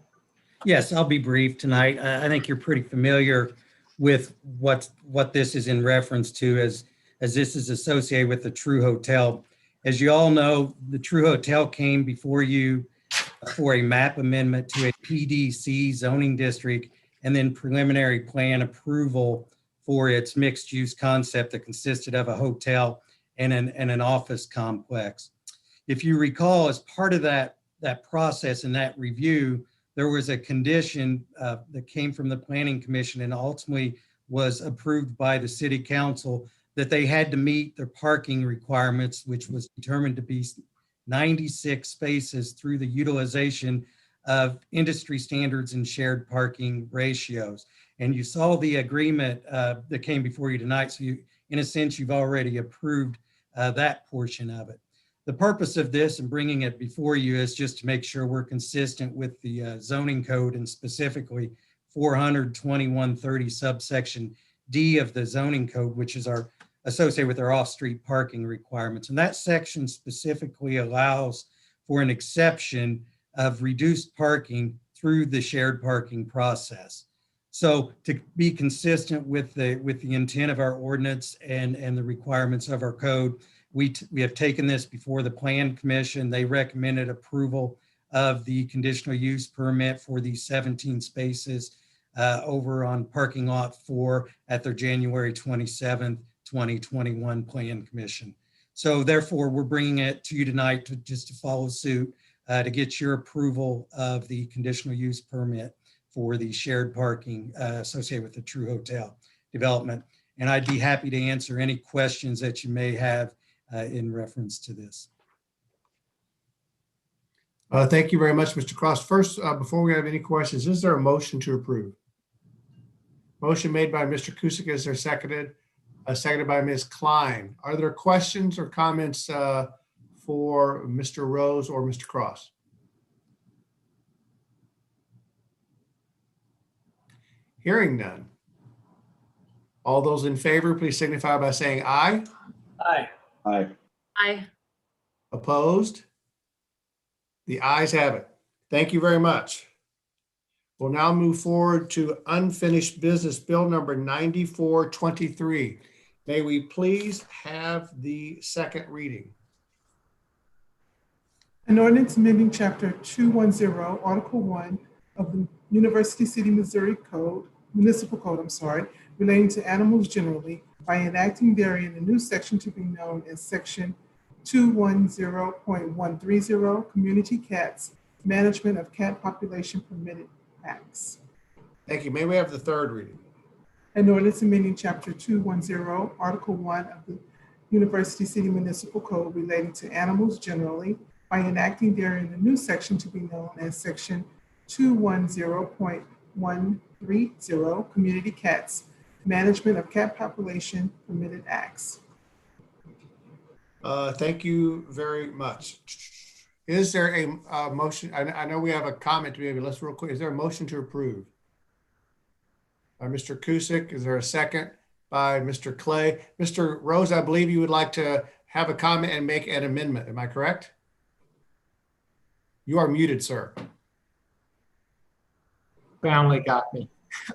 Yes, I'll be brief tonight. I think you're pretty familiar with what this is in reference to as this is associated with the True Hotel. As you all know, the True Hotel came before you for a map amendment to a PDC zoning district and then preliminary plan approval for its mixed use concept that consisted of a hotel and an office complex. If you recall, as part of that process and that review, there was a condition that came from the Planning Commission and ultimately was approved by the City Council that they had to meet their parking requirements, which was determined to be 96 spaces through the utilization of industry standards and shared parking ratios. And you saw the agreement that came before you tonight. So you, in a sense, you've already approved that portion of it. The purpose of this and bringing it before you is just to make sure we're consistent with the zoning code, and specifically 42130 subsection D of the zoning code, which is our associated with our off-street parking requirements. And that section specifically allows for an exception of reduced parking through the shared parking process. So to be consistent with the intent of our ordinance and the requirements of our code, we have taken this before the Plan Commission. They recommended approval of the conditional use permit for these 17 spaces over on parking lot 4 at their January 27th, 2021 Plan Commission. So therefore, we're bringing it to you tonight to follow suit to get your approval of the conditional use permit for the shared parking associated with the True Hotel development. And I'd be happy to answer any questions that you may have in reference to this.
Thank you very much, Mr. Cross. First, before we have any questions, is there a motion to approve? Motion made by Mr. Kusick. Is there seconded? Seconded by Ms. Klein. Are there questions or comments for Mr. Rose or Mr. Cross? Hearing none. All those in favor, please signify by saying aye.
Aye.
Aye.
Aye.
Opposed? The ayes have it. Thank you very much. We'll now move forward to unfinished business, bill number 9423. May we please have the second reading?
An ordinance amending Chapter 210, Article 1 of the University City, Missouri Municipal Code, relating to animals generally, by enacting therein a new section to be known as Section 210.130, Community Cats, Management of Cat Population Permitted Acts.
Thank you. May we have the third reading?
An ordinance amending Chapter 210, Article 1 of the University City Municipal Code relating to animals generally, by enacting therein a new section to be known as Section 210.130, Community Cats, Management of Cat Population Permitted Acts.
Thank you very much. Is there a motion? I know we have a comment to be able, let's real quick. Is there a motion to approve? By Mr. Kusick. Is there a second? By Mr. Clay. Mr. Rose, I believe you would like to have a comment and make an amendment. Am I correct? You are muted, sir.
Finally got me.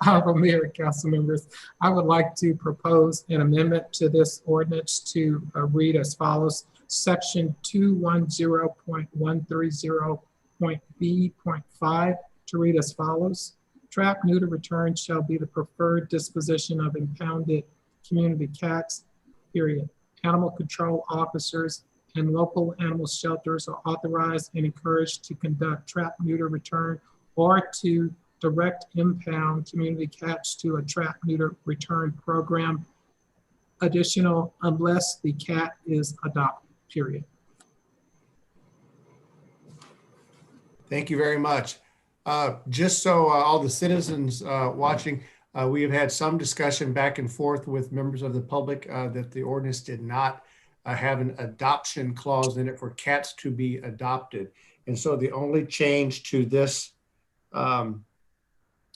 Honorable Mayor and council members, I would like to propose an amendment to this ordinance to read as follows. Section 210.130.B.5 to read as follows. Trap, neuter, return shall be the preferred disposition of impounded community cats, period. Animal control officers and local animal shelters are authorized and encouraged to conduct trap, neuter, return, or to direct impound community cats to a trap, neuter, return program. Additional, unless the cat is adopted, period.
Thank you very much. Just so all the citizens watching, we have had some discussion back and forth with members of the public that the ordinance did not have an adoption clause in it for cats to be adopted. And so the only change to this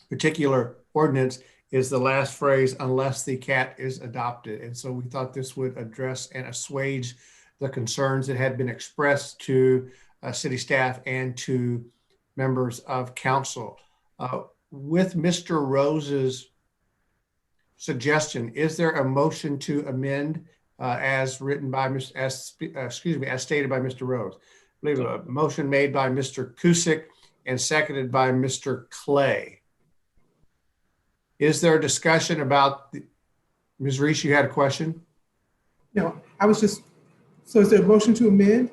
particular ordinance is the last phrase, unless the cat is adopted. And so we thought this would address and assuage the concerns that had been expressed to city staff and to members of council. With Mr. Rose's suggestion, is there a motion to amend as written by as stated by Mr. Rose? I believe a motion made by Mr. Kusick and seconded by Mr. Clay. Is there a discussion about Ms. Reese, you had a question?
No, I was just, so is there a motion to amend?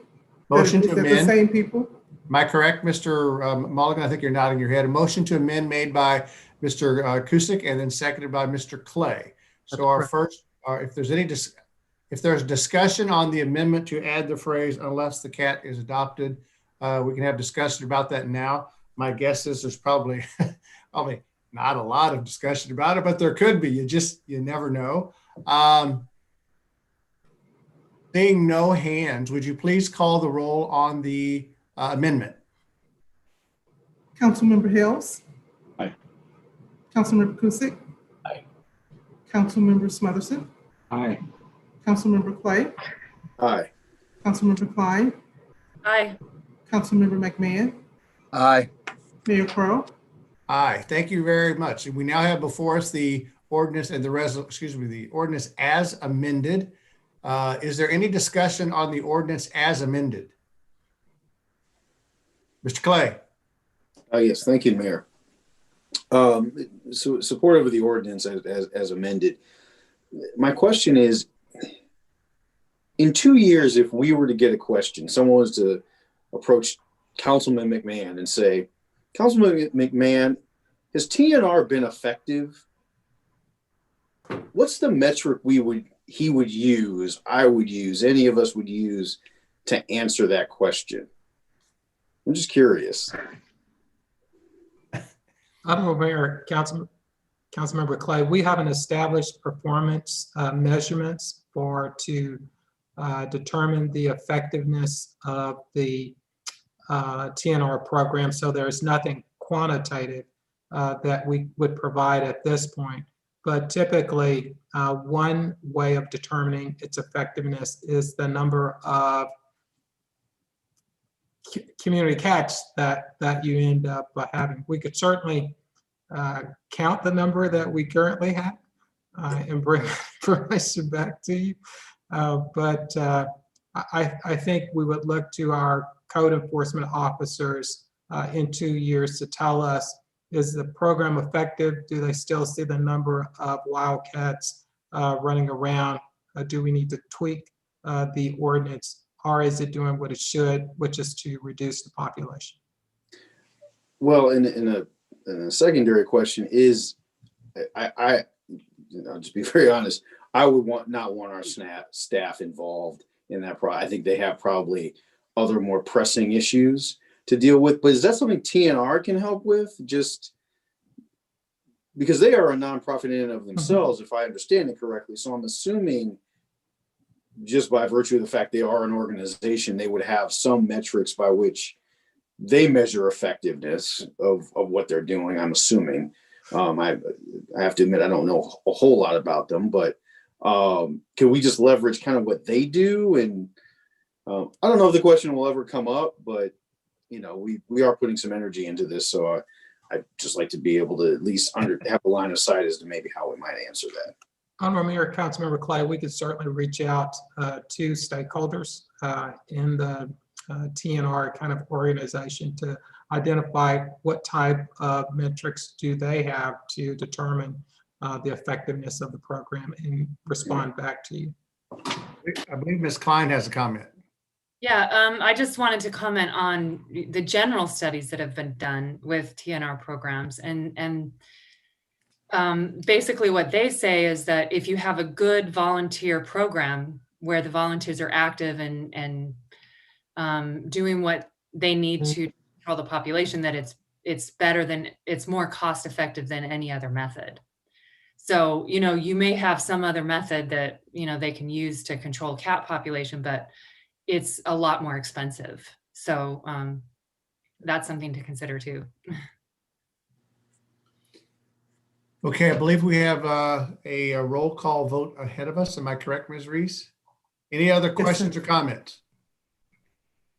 Motion to amend.
The same people?
Am I correct, Mr. Mulligan? I think you're nodding your head. A motion to amend made by Mr. Kusick and then seconded by Mr. Clay. So our first, if there's discussion on the amendment to add the phrase, unless the cat is adopted, we can have discussion about that now. My guess is there's probably not a lot of discussion about it, but there could be. You never know. Seeing no hands, would you please call the roll on the amendment?
Councilmember Hills.
Aye.
Councilmember Kusick.
Aye.
Councilmember Smotherson.
Aye.
Councilmember Clay.
Aye.
Councilmember Klein.
Aye.
Councilmember McMahon.
Aye.
Mayor Crowe.
Aye, thank you very much. We now have before us the ordinance and the ordinance as amended. Is there any discussion on the ordinance as amended? Mr. Clay?
Yes, thank you, Mayor. So supportive of the ordinance as amended. My question is, in 2 years, if we were to get a question, someone was to approach Councilman McMahon and say, Councilman McMahon, has TNR been effective? What's the metric he would use, I would use, any of us would use to answer that question? I'm just curious.
Honorable Mayor, Councilmember Clay, we haven't established performance measurements to determine the effectiveness of the TNR program. So there's nothing quantitative that we would provide at this point. But typically, one way of determining its effectiveness is the number of community cats that you end up having. We could certainly count the number that we currently have and bring information back to you. But I think we would look to our code enforcement officers in 2 years to tell us, is the program effective? Do they still see the number of wildcats running around? Do we need to tweak the ordinance? Or is it doing what it should, which is to reduce the population?
Well, in a secondary question is, I'll just be very honest, I would not want our staff involved in that. I think they have probably other more pressing issues to deal with. But is that something TNR can help with? Just because they are a nonprofit in and of themselves, if I understand it correctly. So I'm assuming, just by virtue of the fact they are an organization, they would have some metrics by which they measure effectiveness of what they're doing. I'm assuming. I have to admit, I don't know a whole lot about them, but can we just leverage kind of what they do? And I don't know if the question will ever come up, but we are putting some energy into this, so I'd just like to be able to at least have a line of sight as to maybe how we might answer that.
Honorable Mayor, Councilmember Clay, we could certainly reach out to stakeholders in the TNR kind of organization to identify what type of metrics do they have to determine the effectiveness of the program and respond back to you.
I believe Ms. Klein has a comment.
Yeah, I just wanted to comment on the general studies that have been done with TNR programs. And basically what they say is that if you have a good volunteer program where the volunteers are active and doing what they need to control the population, that it's more cost effective than any other method. So, you may have some other method that, they can use to control cat population, but it's a lot more expensive. So that's something to consider too.
Okay, I believe we have a roll call vote ahead of us. Am I correct, Ms. Reese? Any other questions or comments?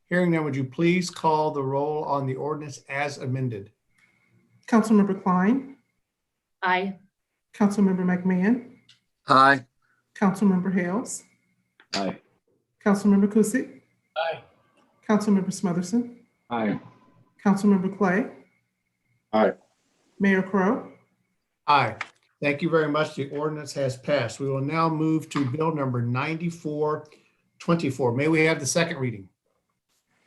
Hearing none, would you please call the roll on the ordinance as amended?
Councilmember Klein.
Aye.
Councilmember McMahon.
Aye.
Councilmember Hales.
Aye.
Councilmember Kusick.
Aye.
Councilmember Smotherson.
Aye.
Councilmember Clay.
Aye.
Mayor Crowe.
Aye. Thank you very much. The ordinance has passed. We will now move to bill number 9424. May we have the second reading?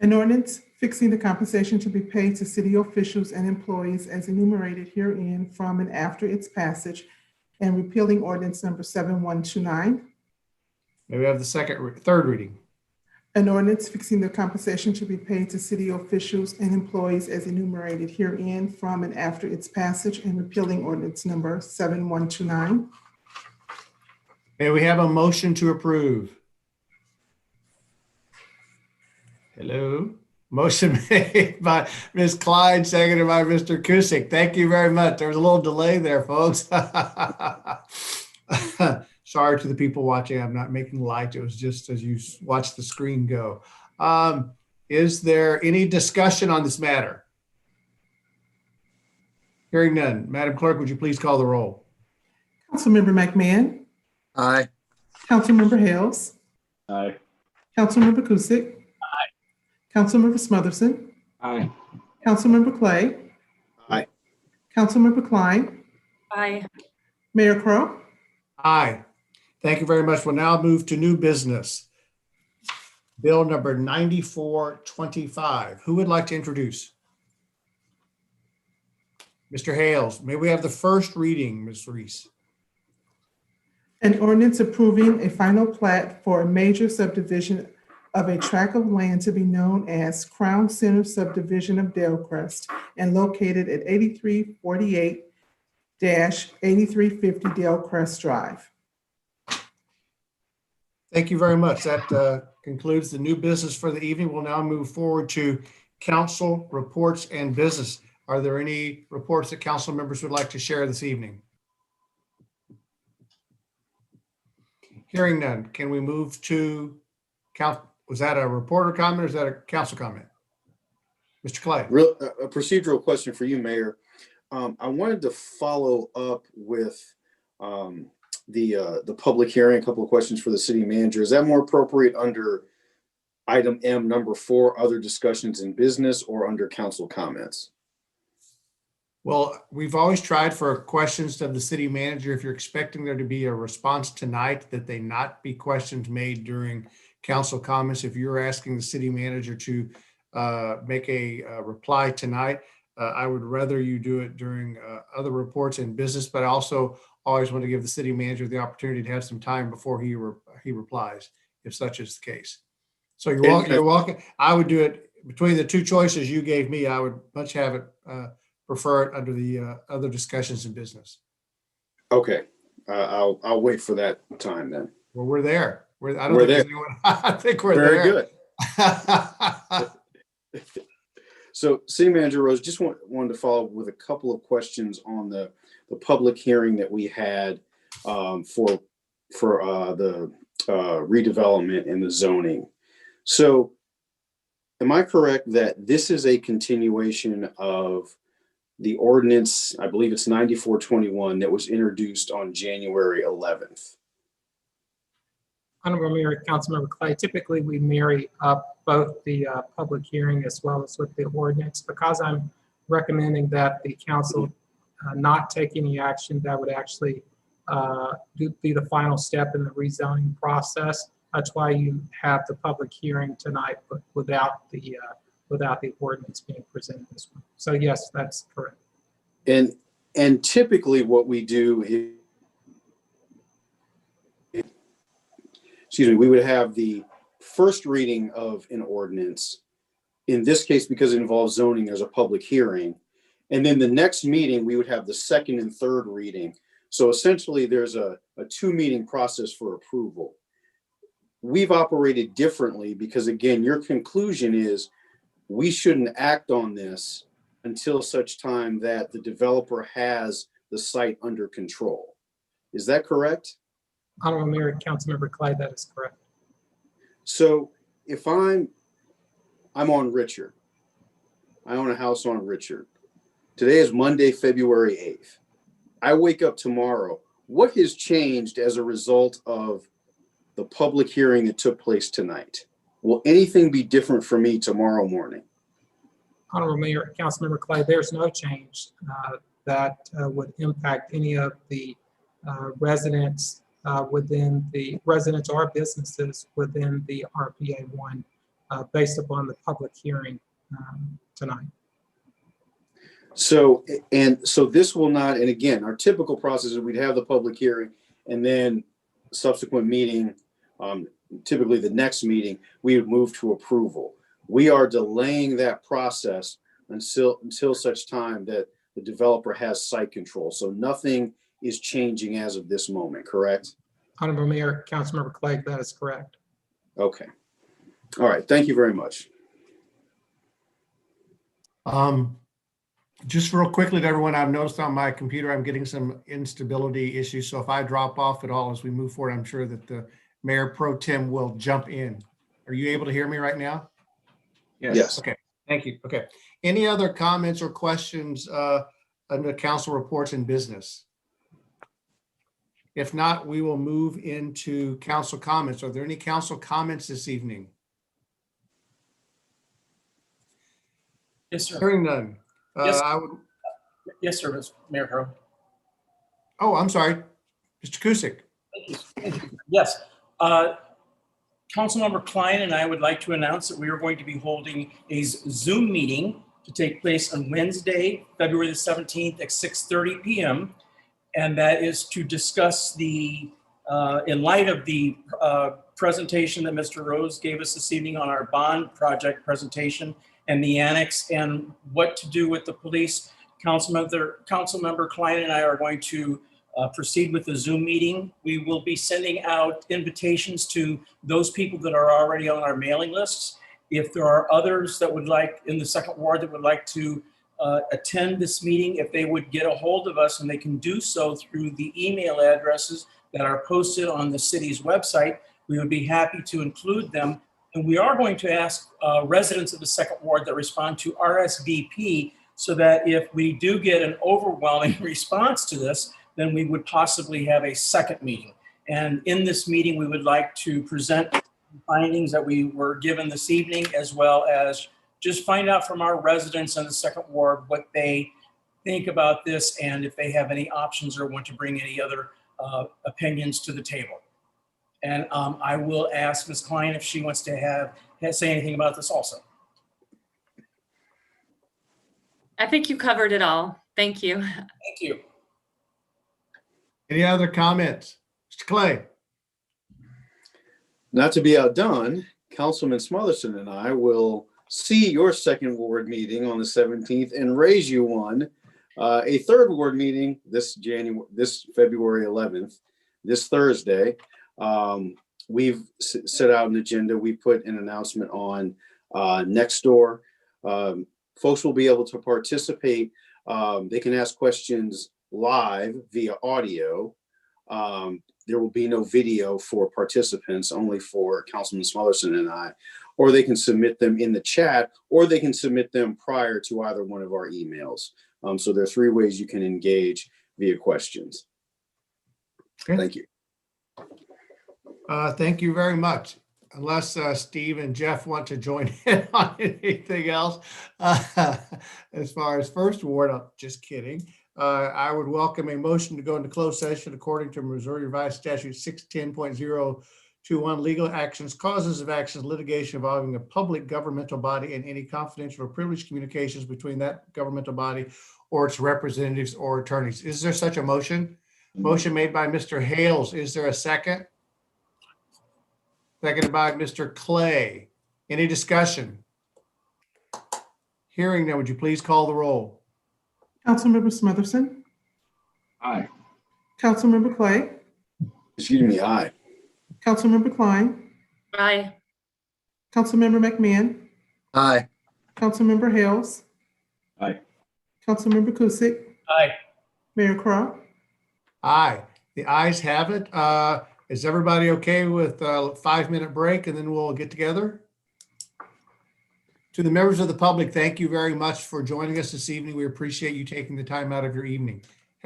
An ordinance fixing the compensation to be paid to city officials and employees as enumerated herein from and after its passage, and repealing ordinance number 7129.
May we have the third reading?
An ordinance fixing the compensation to be paid to city officials and employees as enumerated herein from and after its passage and repealing ordinance number 7129.
May we have a motion to approve? Hello? Motion made by Ms. Klein, seconded by Mr. Kusick. Thank you very much. There was a little delay there, folks. Sorry to the people watching. I'm not making light. It was just as you watch the screen go. Is there any discussion on this matter? Hearing none. Madam Clerk, would you please call the roll?
Councilmember McMahon.
Aye.
Councilmember Hales.
Aye.
Councilmember Kusick. Aye. Councilmember Smotherson.
Aye.
Councilmember Clay.
Aye.
Councilmember Klein.
Aye.
Mayor Crowe.
Aye. Thank you very much. We'll now move to new business. Bill number 9425. Who would like to introduce? Mr. Hales, may we have the first reading, Ms. Reese?
An ordinance approving a final plat for a major subdivision of a tract of land to be known as Crown Center Subdivision of Dale-Crest and located at 8348-8350 Dale-Crest Drive.
Thank you very much. That concludes the new business for the evening. We'll now move forward to council reports and business. Are there any reports that council members would like to share this evening? Hearing none, can we move to was that a reporter comment or is that a council comment? Mr. Clay.
A procedural question for you, Mayor. I wanted to follow up with the public hearing, a couple of questions for the city manager. Is that more appropriate under item M number 4, other discussions in business, or under council comments?
Well, we've always tried for questions of the city manager, if you're expecting there to be a response tonight, that they not be questions made during council comments. If you're asking the city manager to make a reply tonight, I would rather you do it during other reports in business, but I also always want to give the city manager the opportunity to have some time before he replies, if such is the case. So you're welcome. I would do it between the two choices you gave me. I would much have it prefer it under the other discussions in business.
Okay, I'll wait for that time then.
Well, we're there. I think we're
Very
there.
Good. So, City Manager Rose, just wanted to follow up with a couple of questions on the public hearing that we had for the redevelopment and the zoning. So, am I correct that this is a continuation of the ordinance, I believe it's 9421, that was introduced on January 11th?
Honorable Mayor, Councilmember Clay, typically we marry up both the public hearing as well as with the ordinance. Because I'm recommending that the council not take any action that would actually be the final step in the rezoning process. That's why you have the public hearing tonight, but without the ordinance being presented this one. So yes, that's correct.
And typically what we do is, we would have the first reading of an ordinance. In this case, because it involves zoning, there's a public hearing. And then the next meeting, we would have the second and third reading. So essentially there's a 2-meeting process for approval. We've operated differently because, again, your conclusion is we shouldn't act on this until such time that the developer has the site under control. Is that correct?
Honorable Mayor, Councilmember Clay, that is correct.
So if I'm on Richard, I own a house on Richard. Today is Monday, February 8th. I wake up tomorrow. What has changed as a result of the public hearing that took place tonight? Will anything be different for me tomorrow morning?
Honorable Mayor, Councilmember Clay, there's no change that would impact any of the residents within the residents or businesses within the RPA 1 based upon the public hearing tonight.
So this will not, and again, our typical process is we'd have the public hearing and then subsequent meeting, typically the next meeting, we would move to approval. We are delaying that process until such time that the developer has site control. So nothing is changing as of this moment, correct?
Honorable Mayor, Councilmember Clegg, that is correct.
Okay. All right. Thank you very much.
Just real quickly to everyone, I've noticed on my computer, I'm getting some instability issues. So if I drop off at all as we move forward, I'm sure that the Mayor Pro Tem will jump in. Are you able to hear me right now?
Yes.
Okay, thank you. Okay. Any other comments or questions under council reports and business? If not, we will move into council comments. Are there any council comments this evening?
Yes, sir.
Hearing none.
Yes.
I would.
Yes, sir, Mayor Crowe.
Oh, I'm sorry, Mr. Kusick.
Thank you. Yes. Councilmember Klein and I would like to announce that we are going to be holding a Zoom meeting to take place on Wednesday, February the 17th at 6:30 p.m. And that is to discuss the, in light of the presentation that Mr. Rose gave us this evening on our bond project presentation and the annex and what to do with the police. Councilmember Klein and I are going to proceed with the Zoom meeting. We will be sending out invitations to those people that are already on our mailing lists. If there are others that would like, in the second ward, that would like to attend this meeting, if they would get a hold of us, and they can do so through the email addresses that are posted on the city's website, we would be happy to include them. And we are going to ask residents of the second ward that respond to RSVP, so that if we do get an overwhelming response to this, then we would possibly have a second meeting. And in this meeting, we would like to present findings that we were given this evening, as well as just find out from our residents in the second ward what they think about this, and if they have any options or want to bring any other opinions to the table. And I will ask Ms. Klein if she wants to say anything about this also.
I think you covered it all. Thank you.
Thank you.
Any other comments? Mr. Clay?
Not to be outdone, Councilman Smotherson and I will see your second ward meeting on the 17th and raise you one. A third ward meeting this February 11th, this Thursday. We've set out an agenda. We put an announcement on Nextdoor. Folks will be able to participate. They can ask questions live via audio. There will be no video for participants, only for Councilman Smotherson and I, or they can submit them in the chat, or they can submit them prior to either one of our emails. So there are 3 ways you can engage via questions.
Okay.
Thank you.
Thank you very much. Unless Steve and Jeff want to join in on anything else, as far as first ward, I'm just kidding. I would welcome a motion to go into closed session according to Missouri Revised Statute 610.021, legal actions, causes of actions, litigation involving a public governmental body and any confidential or privileged communications between that governmental body or its representatives or attorneys. Is there such a motion? Motion made by Mr. Hales. Is there a second? Seconded by Mr. Clay. Any discussion? Hearing none, would you please call the roll?
Councilmember Smotherson.
Aye.
Councilmember Clay.
Excuse me, aye.
Councilmember Klein.
Aye.
Councilmember McMahon.
Aye.
Councilmember Hales.
Aye.
Councilmember Kusick.
Aye.
Mayor Crowe.
Aye. The ayes have it. Is everybody okay with a 5-minute break and then we'll get together? To the members of the public, thank you very much for joining us this evening. We appreciate you taking the time out of your evening.